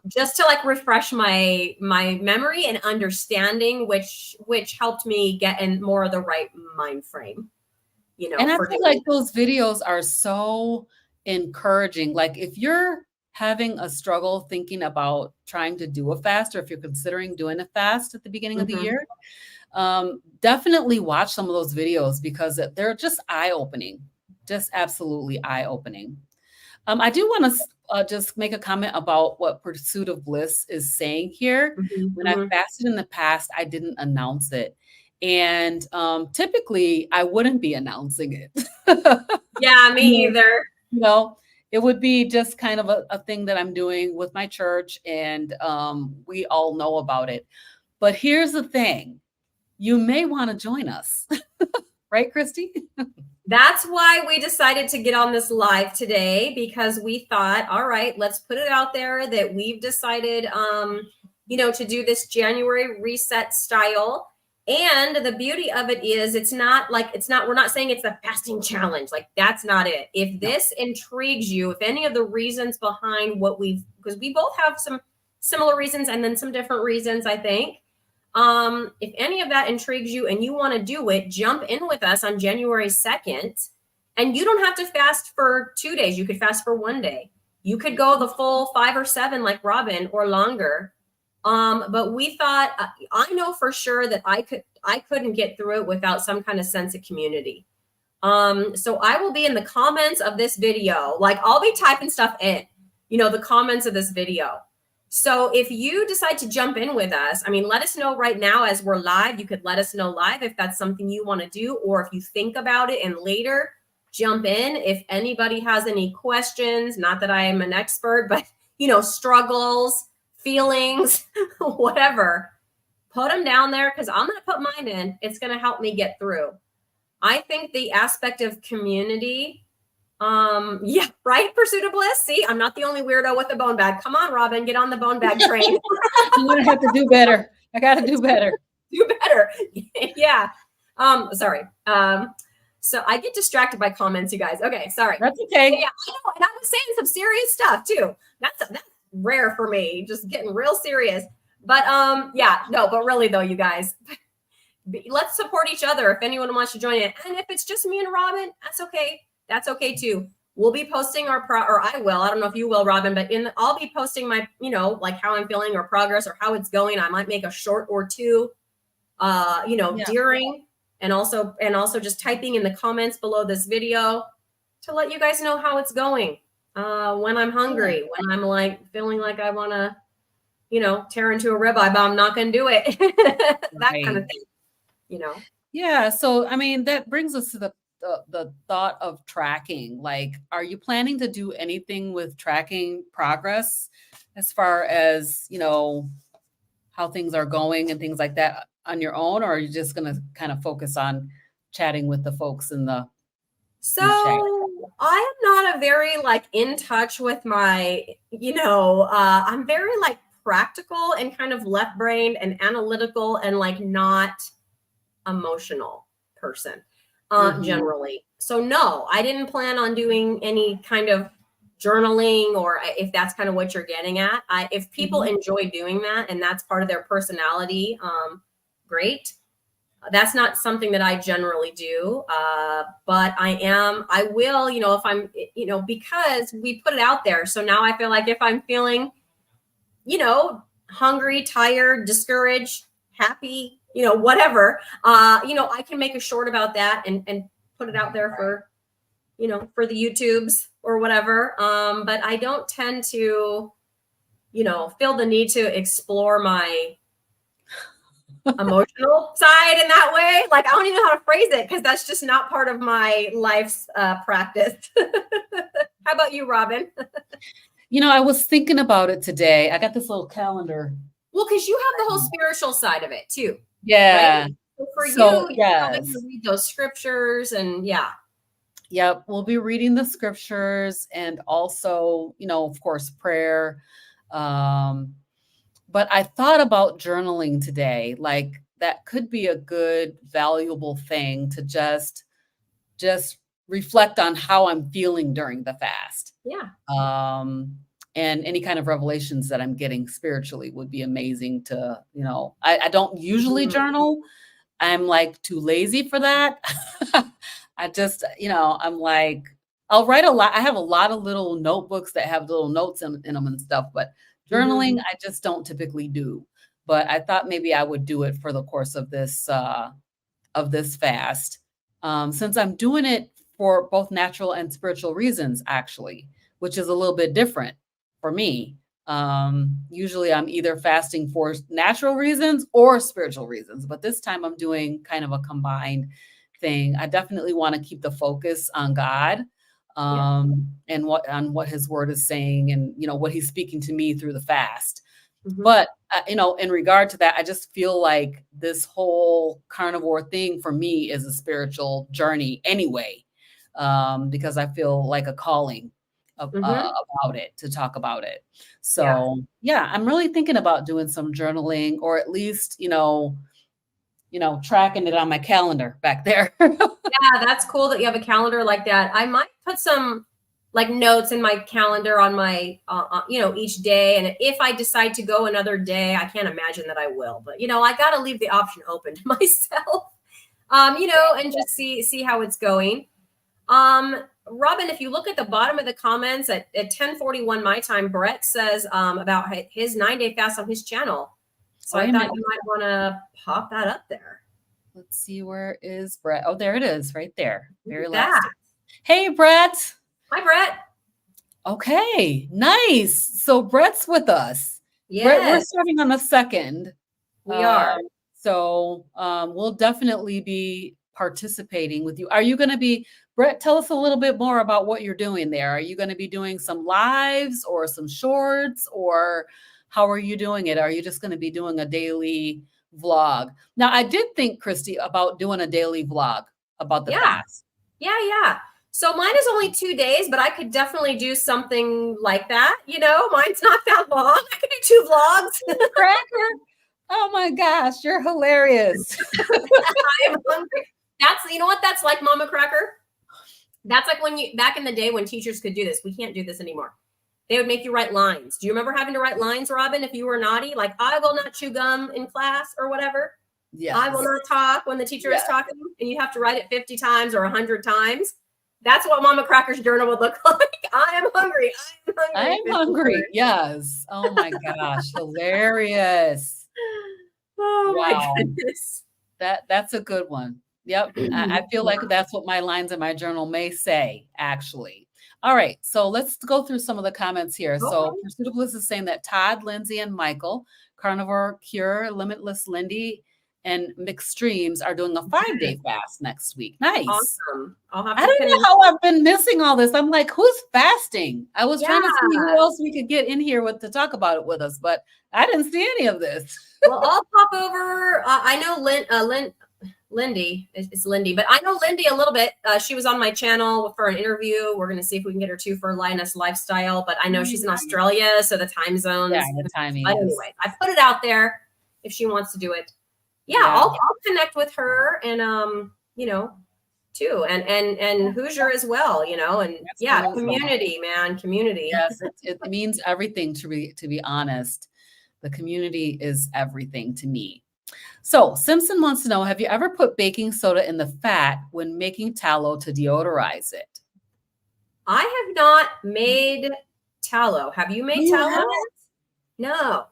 Just to like refresh my memory and understanding, which helped me get in more of the right mind frame, And I feel like those videos are so encouraging. Like if you're having a struggle thinking about trying to do a fast, or if you're considering doing a fast at the beginning of the year, definitely watch some of those videos, because they're just eye-opening, just absolutely eye-opening. I do want to just make a comment about what Pursuit of Bliss is saying here. When I fasted in the past, I didn't announce it. And typically, I wouldn't be announcing it. Yeah, me either. It would be just kind of a thing that I'm doing with my church, and we all know about it. But here's the thing. You may want to join us. Right, Christy? That's why we decided to get on this live today, because we thought, all right, let's put it out there that we've decided, to do this January reset style. And the beauty of it is we're not saying it's a fasting challenge. Like, that's not it. If this intrigues you, if any of the reasons behind because we both have some similar reasons and then some different reasons, I think. If any of that intrigues you and you want to do it, jump in with us on January 2nd. And you don't have to fast for 2 days. You could fast for 1 day. You could go the full 5 or 7 like Robin, or longer. But we thought, I know for sure that I couldn't get through it without some kind of sense of community. So I will be in the comments of this video. Like, I'll be typing stuff in, the comments of this video. So if you decide to jump in with us, I mean, let us know right now as we're live. You could let us know live if that's something you want to do, or if you think about it and later jump in. If anybody has any questions, not that I am an expert, but struggles, feelings, whatever, put them down there, because I'm going to put mine in. It's going to help me get through. I think the aspect of community, yeah, right? Pursuit of bliss. See, I'm not the only weirdo with the bone bag. Come on, Robin, get on the bone bag train. I'm gonna have to do better. I gotta do better. Do better. Yeah. Sorry. So I get distracted by comments, you guys. Okay, sorry. That's okay. Yeah, I know. And I was saying some serious stuff too. That's rare for me, just getting real serious. But yeah, no, but really though, you guys, let's support each other if anyone wants to join in. And if it's just me and Robin, that's okay. That's okay too. We'll be posting or I will. I don't know if you will, Robin, but I'll be posting my, like how I'm feeling or progress or how it's going. I might make a short or two, during, and also just typing in the comments below this video to let you guys know how it's going. When I'm hungry, when I'm like feeling like I want to, tear into a ribeye, but I'm not going to do it. That kind of thing. Yeah. So, I mean, that brings us to the thought of tracking. Like, are you planning to do anything with tracking progress as far as, how things are going and things like that on your own? Or are you just going to kind of focus on chatting with the folks in the So I am not a very in touch with my, I'm very practical and kind of left brained and analytical and not emotional person, generally. So no, I didn't plan on doing any kind of journaling, or if that's kind of what you're getting at. If people enjoy doing that and that's part of their personality, great. That's not something that I generally do. But I will, if I'm, because we put it out there. So now I feel like if I'm feeling, hungry, tired, discouraged, happy, whatever, I can make a short about that and put it out there for, for the YouTubes or whatever. But I don't tend to, feel the need to explore my emotional side in that way. I don't even know how to phrase it, because that's just not part of my life's practice. How about you, Robin? I was thinking about it today. I got this little calendar. Well, because you have the whole spiritual side of it too. Yeah. Right? So for you, yes, you read those scriptures and Yep. We'll be reading the scriptures and also, of course, prayer. But I thought about journaling today. Like, that could be a good, valuable thing to just reflect on how I'm feeling during the fast. Yeah. And any kind of revelations that I'm getting spiritually would be amazing to, I don't usually journal. I'm too lazy for that. I just, I'm I'll write a lot. I have a lot of little notebooks that have little notes in them and stuff, but journaling, I just don't typically do. But I thought maybe I would do it for the course of this fast, since I'm doing it for both natural and spiritual reasons, actually, which is a little bit different for me. Usually I'm either fasting for natural reasons or spiritual reasons, but this time I'm doing kind of a combined thing. I definitely want to keep the focus on God, and what his word is saying, and what he's speaking to me through the fast. But in regard to that, I just feel like this whole carnivore thing for me is a spiritual journey anyway, because I feel like a calling about it, to talk about it. So yeah, I'm really thinking about doing some journaling, or at least tracking it on my calendar back there. Yeah, that's cool that you have a calendar like that. I might put some notes in my calendar on my each day, and if I decide to go another day, I can't imagine that I will, but I got to leave the option open to myself, and just see how it's going. Robin, if you look at the bottom of the comments at 10:41 my time, Brett says about his 9-day fast on his channel. So I thought you might want to pop that up there. Let's see, where is Brett? Oh, there it is, right there. Very last. Hey, Brett. Hi, Brett. Okay, nice. So Brett's with us. Yes. Brett, we're starting on the 2nd. We are. So we'll definitely be participating with you. Are you going to be, Brett, tell us a little bit more about what you're doing there. Are you going to be doing some lives or some shorts, or how are you doing it? Are you just going to be doing a daily vlog? Now, I did think, Christy, about doing a daily vlog about the fast. Yeah. So mine is only 2 days, but I could definitely do something like that. You know, mine's not that long. I could do 2 vlogs. Cracker. Oh my gosh, you're hilarious. I am hungry. You know what that's like, Mama Cracker? That's like when back in the day when teachers could do this. We can't do this anymore. They would make you write lines. Do you remember having to write lines, Robin, if you were naughty? Like, I will not chew gum in class or whatever. Yes. I will not talk when the teacher is talking, and you have to write it 50 times or 100 times. That's what Mama Cracker's journal would look like. I am hungry. I am hungry. Yes. Oh my gosh. Hilarious. Oh my goodness. That's a good one. Yep. I feel like that's what my lines in my journal may say, actually. All right. So let's go through some of the comments here. Okay. So Pursuit of Bliss is saying that Todd, Lindsay, and Michael, Carnivore Cure, Limitless Lindy, and Mixed Streams are doing a 5-day fast next week. Nice. Awesome. I don't know how I've been missing all this. I'm like, who's fasting? I was trying to see who else we could get in here to talk about it with us, but I didn't see any of this. Well, I'll pop over. I know Lindy. It's Lindy, but I know Lindy a little bit. She was on my channel for an interview. We're going to see if we can get her too for Lioness Lifestyle, but I know she's in Australia, so the time zones. Yeah, the timing. But anyway, I put it out there if she wants to do it. Yeah. I'll connect with her and too, and Hoosier as well, and community, man, community. Yes, it means everything to be honest. The community is everything to me. So Simpson wants to know, have you ever put baking soda in the fat when making tallow to deodorize it? I have not made tallow. Have you made tallow? No.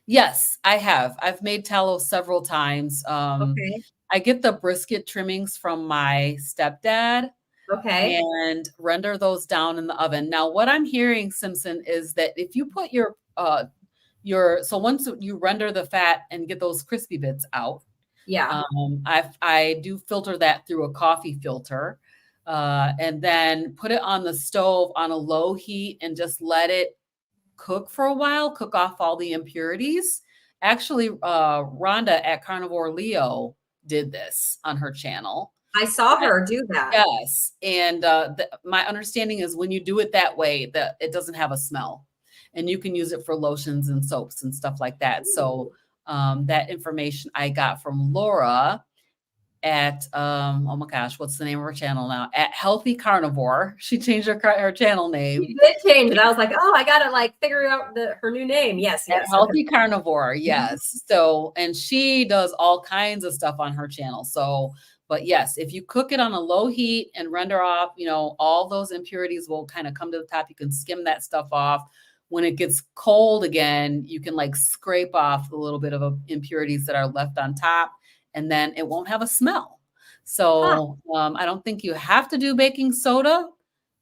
Yes, I have. I've made tallow several times. Okay. I get the brisket trimmings from my stepdad. Okay. And render those down in the oven. Now, what I'm hearing, Simpson, is that if you put so once you render the fat and get those crispy bits out, I do filter that through a coffee filter, and then put it on the stove on a low heat and just let it cook for a while, cook off all the impurities. Actually, Rhonda at Carnivore Leo did this on her channel. I saw her do that. Yes. And my understanding is when you do it that way, that it doesn't have a smell, and you can use it for lotions and soaps and stuff like that. So that information I got from Laura at, oh my gosh, what's the name of her channel now? At Healthy Carnivore. She changed her channel name. She did change it. I was like, oh, I got to figure out her new name. Yes. At Healthy Carnivore. Yes. So, and she does all kinds of stuff on her channel. So, but yes, if you cook it on a low heat and render off, all those impurities will kind of come to the top. You can skim that stuff off. When it gets cold again, you can scrape off a little bit of impurities that are left on top, and then it won't have a smell. So I don't think you have to do baking soda.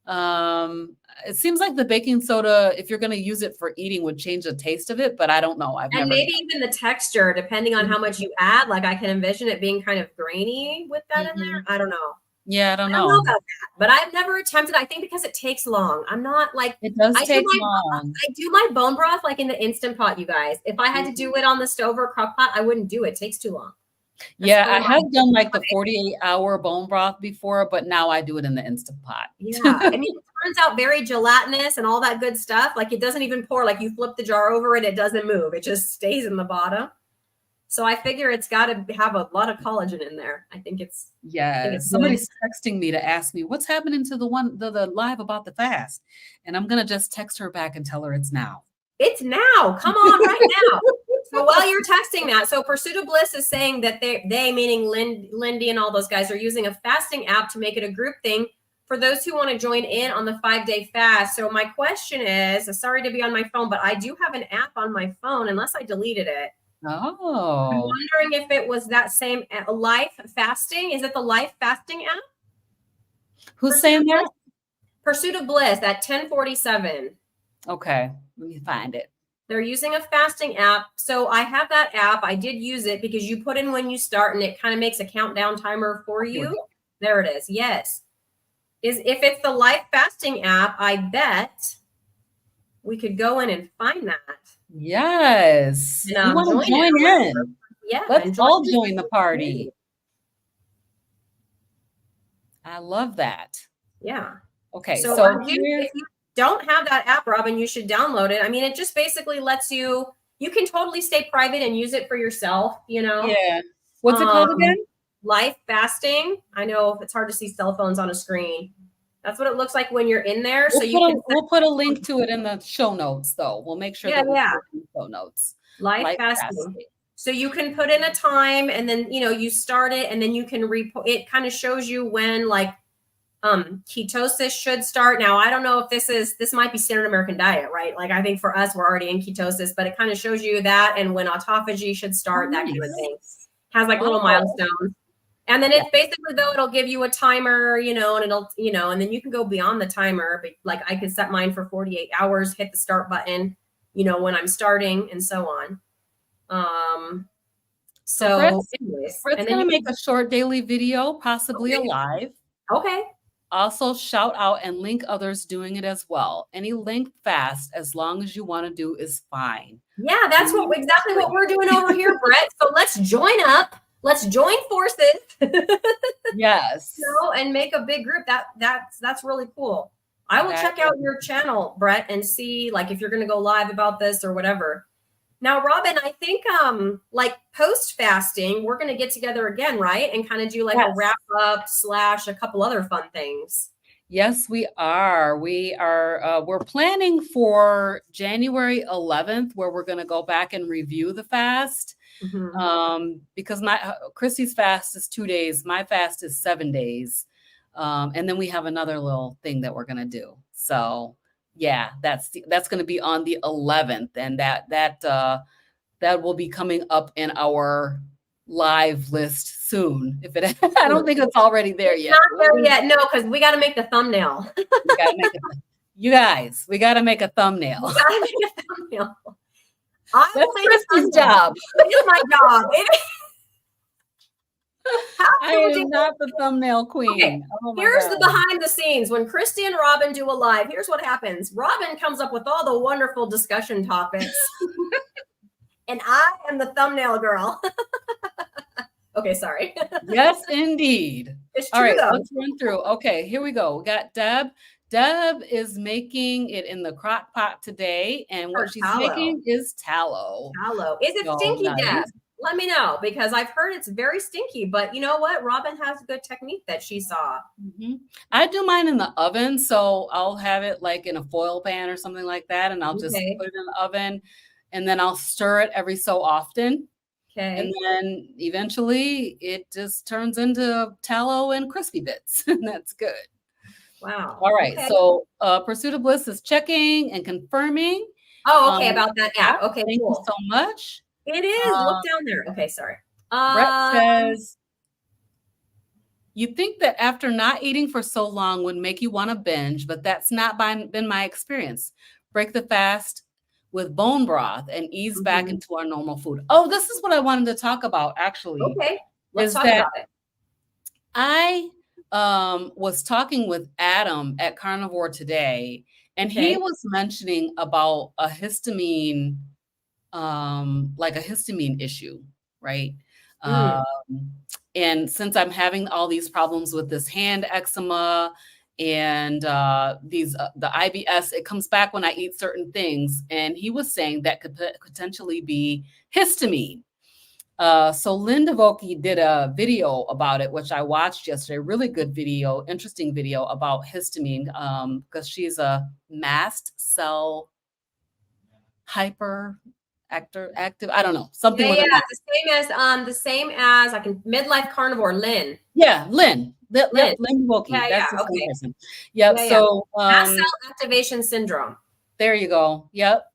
It seems like the baking soda, if you're going to use it for eating, would change the taste of it, but I don't know. Maybe even the texture, depending on how much you add. I can envision it being kind of grainy with that in there. I don't know. Yeah, I don't know about that, but I've never attempted. I think because it takes long. I'm not it does take long. I do my bone broth in the Instant Pot, you guys. If I had to do it on the stove or crock pot, I wouldn't do it. It takes too long. Yeah, I have done the 48-hour bone broth before, but now I do it in the Instant Pot. Yeah, I mean, it turns out very gelatinous and all that good stuff. It doesn't even pour. You flip the jar over and it doesn't move. It just stays in the bottom. So I figure it's got to have a lot of collagen in there. I think it's somebody's texting me to ask me what's happening to the live about the fast, and I'm gonna just text her back and tell her it's now. It's now. Come on, right now. So while you're texting that, so Pursuit of Bliss is saying that they meaning Lindy and all those guys, are using a fasting app to make it a group thing for those who want to join in on the 5-day fast. So my question is, sorry to be on my phone, but I do have an app on my phone, unless I deleted it. Oh. I'm wondering if it was that same Life Fasting. Is it the Life Fasting app? Who's saying that? Pursuit of Bliss at 1047. Okay, let me find it. They're using a fasting app. So I have that app. I did use it because you put in when you start and it kind of makes a countdown timer for you. There it is. Yes. If it's the Life Fasting app, I bet we could go in and find that. Yes. And, we want to join in. Yeah. Let's all join the party. I love that. Yeah. Okay. So if you don't have that app, Robin, you should download it. I mean, it just basically lets you can totally stay private and use it for yourself, you know? Yeah. What's it called again? Life Fasting. I know it's hard to see cell phones on a screen. That's what it looks like when you're in there. We'll put a link to it in the show notes, though. We'll make sure that we put it in the show notes. Life Fasting. So you can put in a time and then, you start it and then you can it kind of shows you when ketosis should start. Now, I don't know if this might be standard American diet, right? Like I think for us, we're already in ketosis, but it kind of shows you that and when autophagy should start, that kind of thing. Has like little milestones. And then it's basically, though, it'll give you a timer, and it'll, and then you can go beyond the timer. But like I could set mine for 48 hours, hit the start button, when I'm starting and so on. So Fred's going to make a short daily video, possibly live. Okay. Also shout out and link others doing it as well. Any length fast, as long as you want to do, is fine. Yeah, that's exactly what we're doing over here, Brett. So let's join up. Let's join forces. Yes. And make a big group. That's really cool. I will check out your channel, Brett, and see like if you're going to go live about this or whatever. Now, Robin, I think like post fasting, we're going to get together again, right? And kind of do like a wrap up / a couple other fun things. Yes, we are. We're planning for January 11th, where we're going to go back and review the fast. Mm-hmm. Because Christy's fast is 2 days, my fast is 7 days. And then we have another little thing that we're going to do. So yeah, that's going to be on the 11th, and that will be coming up in our live list soon. I don't think it's already there yet. Not there yet, no, because we got to make the thumbnail. You guys, we got to make a thumbnail. We got to make a thumbnail. That's Kristy's job. It is my job. I am not the thumbnail queen. Okay. Here's the behind the scenes. When Christy and Robin do a live, here's what happens. Robin comes up with all the wonderful discussion topics. And I am the thumbnail girl. Okay, sorry. Yes, indeed. It's true, all right, though. let's run through. Okay, here we go. We got Deb. Deb is making it in the crock pot today, and what she's making is tallow. Tallow. Is it stinky, Deb? Let me know, because I've heard it's very stinky, but you know what? Robin has a good technique that she saw. Mm-hmm. I do mine in the oven, so I'll have it like in a foil pan or something like that, and I'll just put it in the oven, and then I'll stir it every so often. Okay. And then eventually it just turns into tallow and crispy bits, and that's good. Wow. All right. Okay. So Pursuit of Bliss is checking and confirming. Oh, okay. About that app. Okay, thank you so much. It is. Look down there. Okay, sorry. Brett says, you think that after not eating for so long would make you want to binge, but that's not been my experience. Break the fast with bone broth and ease back into our normal food. Oh, this is what I wanted to talk about, actually. Okay, let's talk about it. I was talking with Adam at Carnivore today, and he was mentioning about a histamine, like a histamine issue, right? And since I'm having all these problems with this hand eczema and the IBS, it comes back when I eat certain things. And he was saying that could potentially be histamine. So Linda Volke did a video about it, which I watched yesterday. Really good video, interesting video about histamine, because she's a mast cell active. I don't know, something Yeah, with an yeah. I. The same as I can midlife carnivore, Lynn. Yeah, Lynn. Lynn. Yep, Lynn Wilkie. Yeah, That's yeah. the same Okay. person. Yep. Yeah, yeah. So Mast cell activation syndrome. there you go. Yep.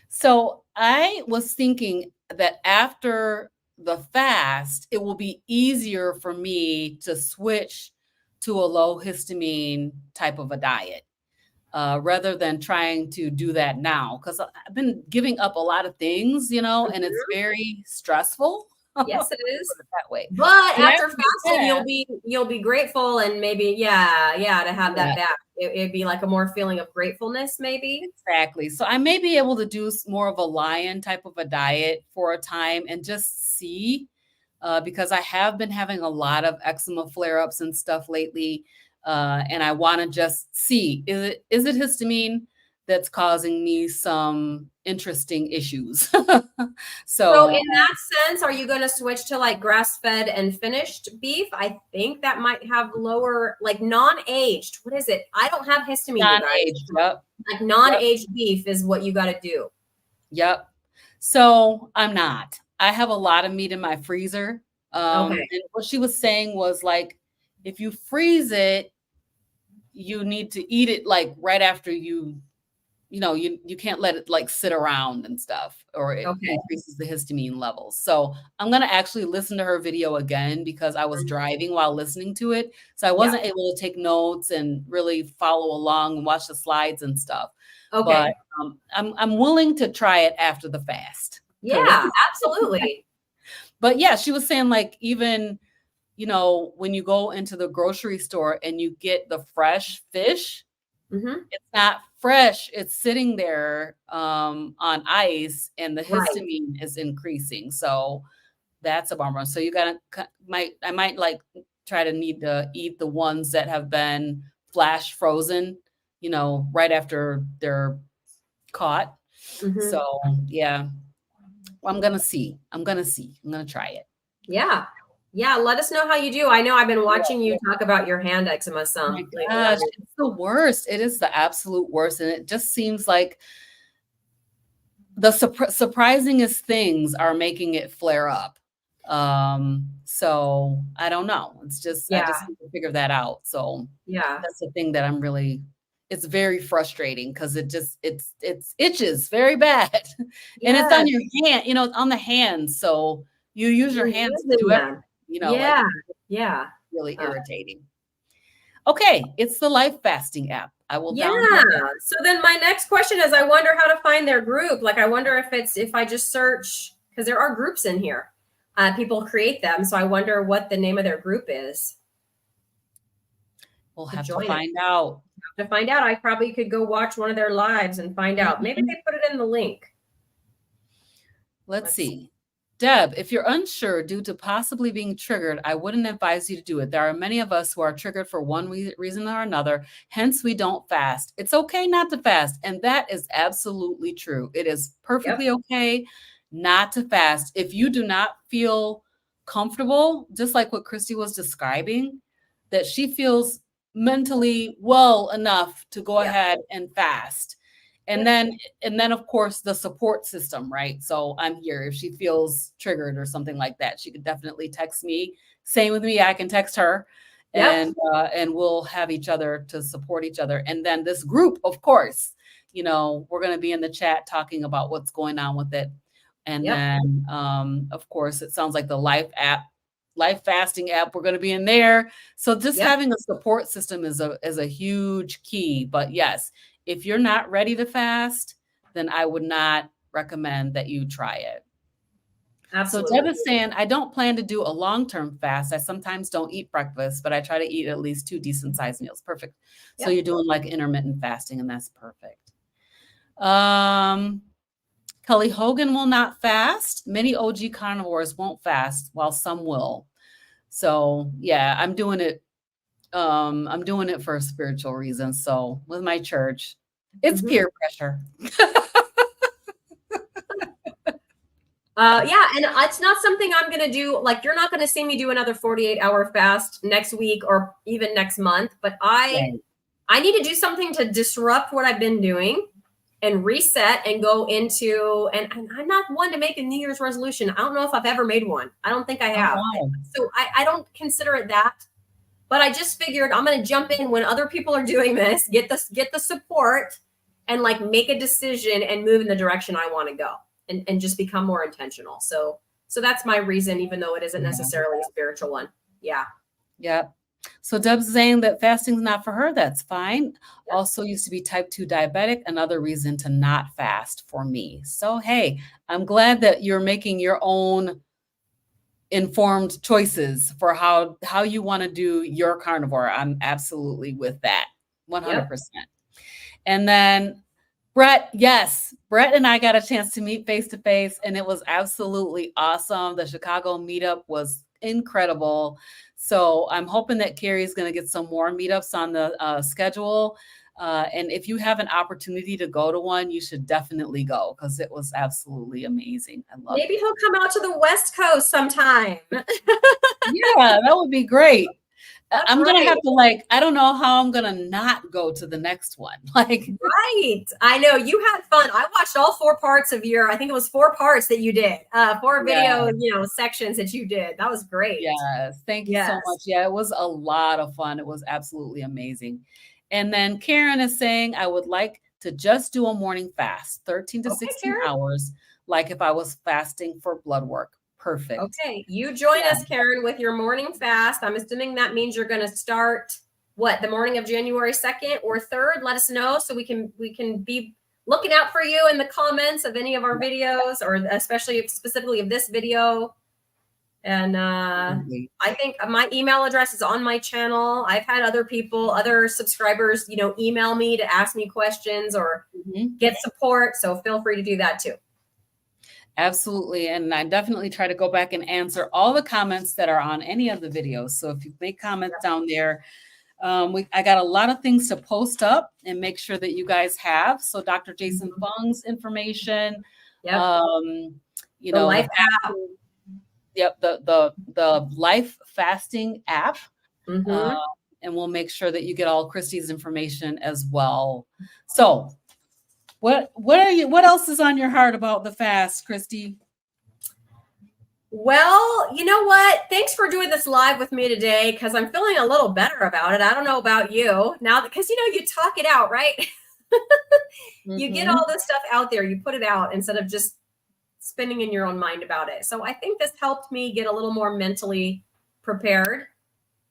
So I was thinking that after the fast, it will be easier for me to switch to a low histamine type of a diet. Rather than trying to do that now, because I've been giving up a lot of things, and it's Mhm. very stressful. Put Yes, it it is. that way. But But after after the fasting, fast, you'll be grateful and maybe to have that yeah, back. It'd be like a more feeling of gratefulness, maybe. exactly. So I may be able to do more of a lion type of a diet for a time and just see, because I have been having a lot of eczema flare-ups and stuff lately. And I want to just see, is it histamine that's causing me some interesting issues? So So in that sense, are you going to switch to like grass-fed and finished beef? I think that might have lower, like non-aged. What is it? I don't have histamine, you guys. non-aged, yep, Like yep, non-aged beef is what you got to do. yep. So I'm not. I have a lot of meat in my freezer. Okay. And what she was saying was like, if you freeze it, you need to eat it like right after you can't let it like sit around and stuff, or it Okay. increases the histamine levels. So I'm going to actually listen to her video again because I was driving while listening to it. So I Yeah. wasn't able to take notes and really follow along and watch the slides and stuff. But Okay. I'm willing to try it after the fast. Yeah, absolutely. But yeah, she was saying like even, when you go into the grocery store and you get the fresh fish, Hmm. it's not fresh. It's sitting there on ice, and the Right. histamine is increasing. So that's a bummer. So you gotta I might like try to need to eat the ones that have been flash frozen, right after they're caught. Hmm. So yeah, I'm gonna see. I'm gonna see. I'm gonna try it. Yeah. Yeah. Let us know how you do. I know I've been Yeah, watching you talk about your hand eczema oh my some lately gosh, on your. it's the worst. It is the absolute worst, and it just seems like the surprisingest things are making it flare up. So I don't know. I Yeah. just need to figure that out. So Yeah. that's the thing that it's very frustrating because it's itches very bad. And it's on Yes. your hand, on the hands. So you use your You're hands to using do everything, them. like Yeah. it's Yeah. really Uh, irritating. Okay, it's the life fasting app. I will yeah. download it. So then my next question is I wonder how to find their group. Like I wonder if I just search, because there are groups in here. People create them. So I wonder what the name of their group is We'll to have to join it. find out. To find out, I probably could go watch one of their lives and find out. Maybe Mhm. they put it in the link. Let's Let's see. see. Deb, if you're unsure due to possibly being triggered, I wouldn't advise you to do it. There are many of us who are triggered for one reason or another, hence we don't fast. It's okay not to fast, and that is absolutely true. It is Yep. perfectly okay not to fast. If you do not feel comfortable, just like what Christy was describing, that she feels mentally well enough to go Yep. ahead and fast. And Yep. then of course the support system, right? So I'm here if she feels triggered or something like that. She could definitely text me. Same with me, I can text her, Yep. and we'll have each other to support each other. And then this group, of course, we're going to be in the chat talking about what's going on with it. And Yep. then of course it sounds like the life fasting app, we're going to be in there. So just Yep. having a support system is a huge key. But yes, if you're not ready to fast, then I would not recommend that you try it. So Deb Absolutely. is saying, I don't plan to do a long-term fast. I sometimes don't eat breakfast, but I try to eat at least 2 decent sized meals. Perfect. So Yep. you're doing like intermittent fasting, and that's perfect. Kelly Hogan will not fast. Many OG carnivores won't fast, while some will. So yeah, I'm doing it. I'm doing it for spiritual reasons. So with my church, it's Mhm. peer pressure. Yeah, and it's not something I'm gonna do. Like, you're not gonna see me do another 48-hour fast next week or even next month. But I Right. I need to do something to disrupt what I've been doing. and reset and go into, and I'm not one to make a New Year's resolution. I don't know if I've ever made one. I don't think I Oh, have. wow. So I don't consider it that. But I just figured I'm going to jump in when other people are doing this, get the support, and like make a decision and move in the direction I want to go, and just become more intentional. So that's my reason, even though it isn't necessarily a spiritual one. Yeah. Yep. So Deb's saying that fasting's not for her. That's fine. Also used to be type 2 diabetic, another reason to not fast for me. So, hey, I'm glad that you're making your own informed choices for how you want to do your carnivore. I'm absolutely with that. 100%. Yep. And then Brett, yes, Brett and I got a chance to meet face to face, and it was absolutely awesome. The Chicago meetup was incredible. So I'm hoping that Carrie's going to get some more meetups on the schedule. And if you have an opportunity to go to one, you should definitely go because it was absolutely amazing. I loved Maybe it. he'll come out to the West Coast sometime. Yeah, that would be great. That's I'm gonna right. have to I don't know how I'm gonna not go to the next one. Right. I know you had fun. I watched all 4 parts of I think it was 4 parts that you did. 4 Yeah. video, sections that you did. That was great. Yes, thank you so Yes. much. Yeah, it was a lot of fun. It was absolutely amazing. And then Karen is saying, I would like to just do a morning fast, 13 to Okay, 16 Karen. hours, like if I was fasting for blood work. Perfect. Okay, you join us, Karen, with your morning fast. I'm assuming that means you're going to start the morning of January 2nd or 3rd. Let us know so we can be looking out for you in the comments of any of our videos, or especially specifically of this video. And I think my email address is on my channel. I've had other subscribers, email me to ask me questions or get support. So feel free to do that too. Absolutely. And I definitely try to go back and answer all the comments that are on any of the videos. So if you make comments down there, I got a lot of things to post up and make sure that you guys have. So Dr. Jason Fung's information, the life app. Yep, the life fasting app. And we'll make sure that you get all Christy's information as well. So what else is on your heart about the fast, Christy? Well, you know what? Thanks for doing this live with me today, because I'm feeling a little better about it. I don't know about you now, because you talk it out, right? You get all this stuff out there, you put it out instead of just spinning in your own mind about it. So I think this helped me get a little more mentally prepared.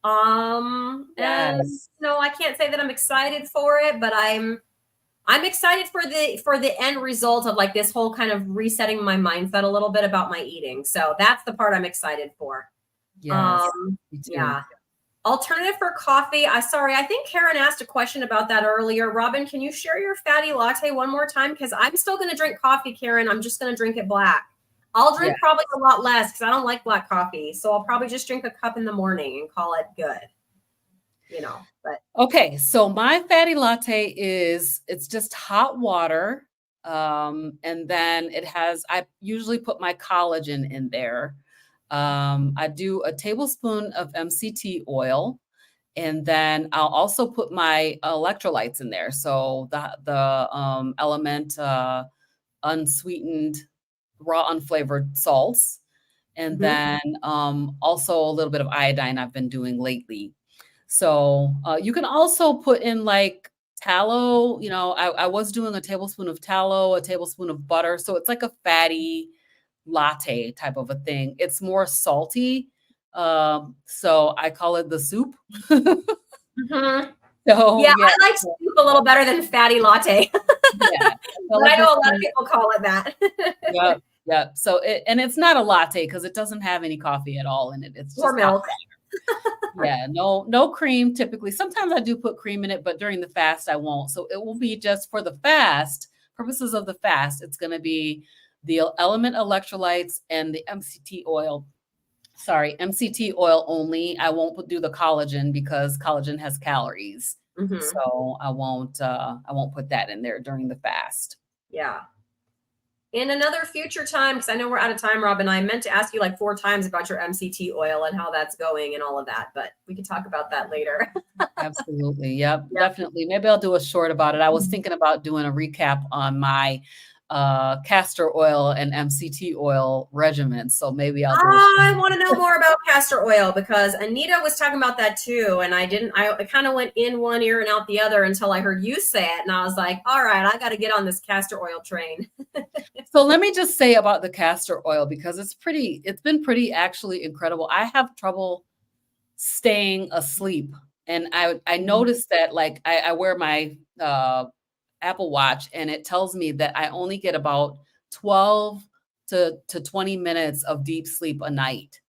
And I can't say that I'm excited for it, but I'm excited for the end result of this whole kind of resetting my mindset a little bit about my eating. So that's the part I'm excited for. Yes, yeah. Alternative for coffee. I think Karen asked a question about that earlier. Robin, can you share your fatty latte one more time? Because I'm still going to drink coffee, Karen. I'm just going to drink it black. I'll drink probably a lot less because I don't like black coffee. So I'll probably just drink a cup in the morning and call it good. But okay, so my fatty latte it's just hot water, and then I usually put my collagen in there. I do a tablespoon of MCT oil, and then I'll also put my electrolytes in there. So the element unsweetened, raw, unflavored salts, and then also a little bit of iodine I've been doing lately. So you can also put in tallow. I was doing a tablespoon of tallow, a tablespoon of butter. So it's like a fatty latte type of a thing. It's more salty. So I call it the soup. So, I like soup a little better than fatty latte. Yeah. But I know a lot of people call it that. Yep. So it's not a latte because it doesn't have any coffee at all in it. It's just milk. Yeah, no cream typically. Sometimes I do put cream in it, but during the fast I won't. So it will be just for the fast purposes of the fast. It's going to be the element electrolytes and the MCT oil. Sorry, MCT oil only. I won't do the collagen because collagen has calories. So I won't put that in there during the fast. Yeah. in another future time, because I know we're out of time, Robin, I meant to ask you like 4 times about your MCT oil and how that's going and all of that, but we can talk about that later. Absolutely. Yep, definitely. Maybe I'll do a short about it. I was thinking about doing a recap on my castor oil and MCT oil regimen. So maybe I'll do I want to know more about castor oil because Anita was talking about that too. And I kind of went in one ear and out the other until I heard you say it. And I was like, all right, I got to get on this castor oil train. So let me just say about the castor oil, because it's been pretty actually incredible. I have trouble staying asleep. And I noticed that, like, I wear my Apple Watch and it tells me that I only get about 12 to 20 minutes of deep sleep a night.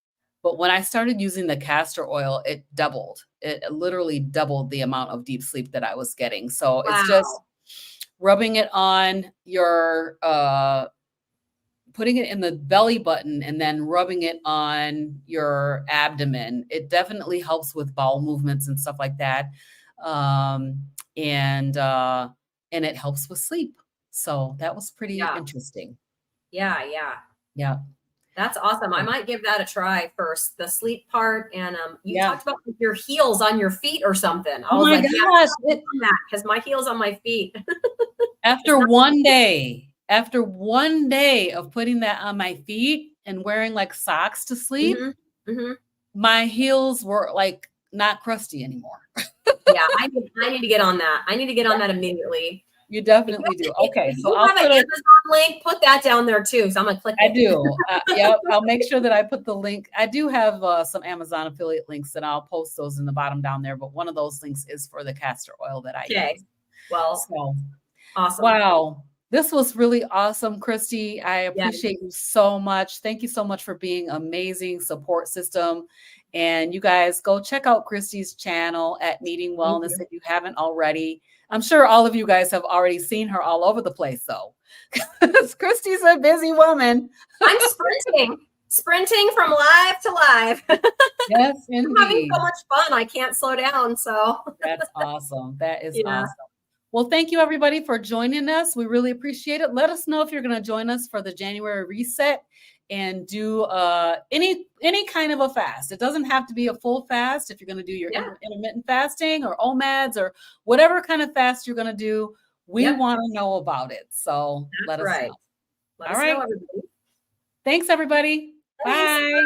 But when I started using the castor oil, it doubled. It literally doubled the amount of deep sleep that I was getting. So it's just rubbing it on your putting it in the belly button and then rubbing it on your abdomen. It definitely helps with bowel movements and stuff like that. And it helps with sleep. So that was pretty interesting. Yeah. That's awesome. I might give that a try first, the sleep part. And you talked about your heels on your feet or something. I was like, gosh, because my heels on my feet. After one day of putting that on my feet and wearing like socks to sleep, my heels were like not crusty anymore. Yeah, I need to get on that. I need to get on that immediately. You definitely do. Okay, so I'll put an Amazon link. Put that down there too. So I'm gonna click it. I do. Yep. I'll make sure that I put the link. I do have some Amazon affiliate links, and I'll post those in the bottom down there. But one of those links is for the castor oil that I use. Well, so awesome. Wow. This was really awesome, Christy. I appreciate you so much. Thank you so much for being amazing support system. And you guys go check out Christy's channel at Meeting Wellness if you haven't already. I'm sure all of you guys have already seen her all over the place, though. Christy's a busy woman. I'm sprinting from live to live. Yes, indeed. I'm having so much fun. I can't slow down. So that's awesome. That is awesome. Well, thank you, everybody, for joining us. We really appreciate it. Let us know if you're going to join us for the January reset and do any kind of a fast. It doesn't have to be a full fast. If you're going to do your intermittent fasting or OMADs or whatever kind of fast you're going to do, we want to know about it. So let us know. Let us know, everybody. Thanks, everybody. Bye.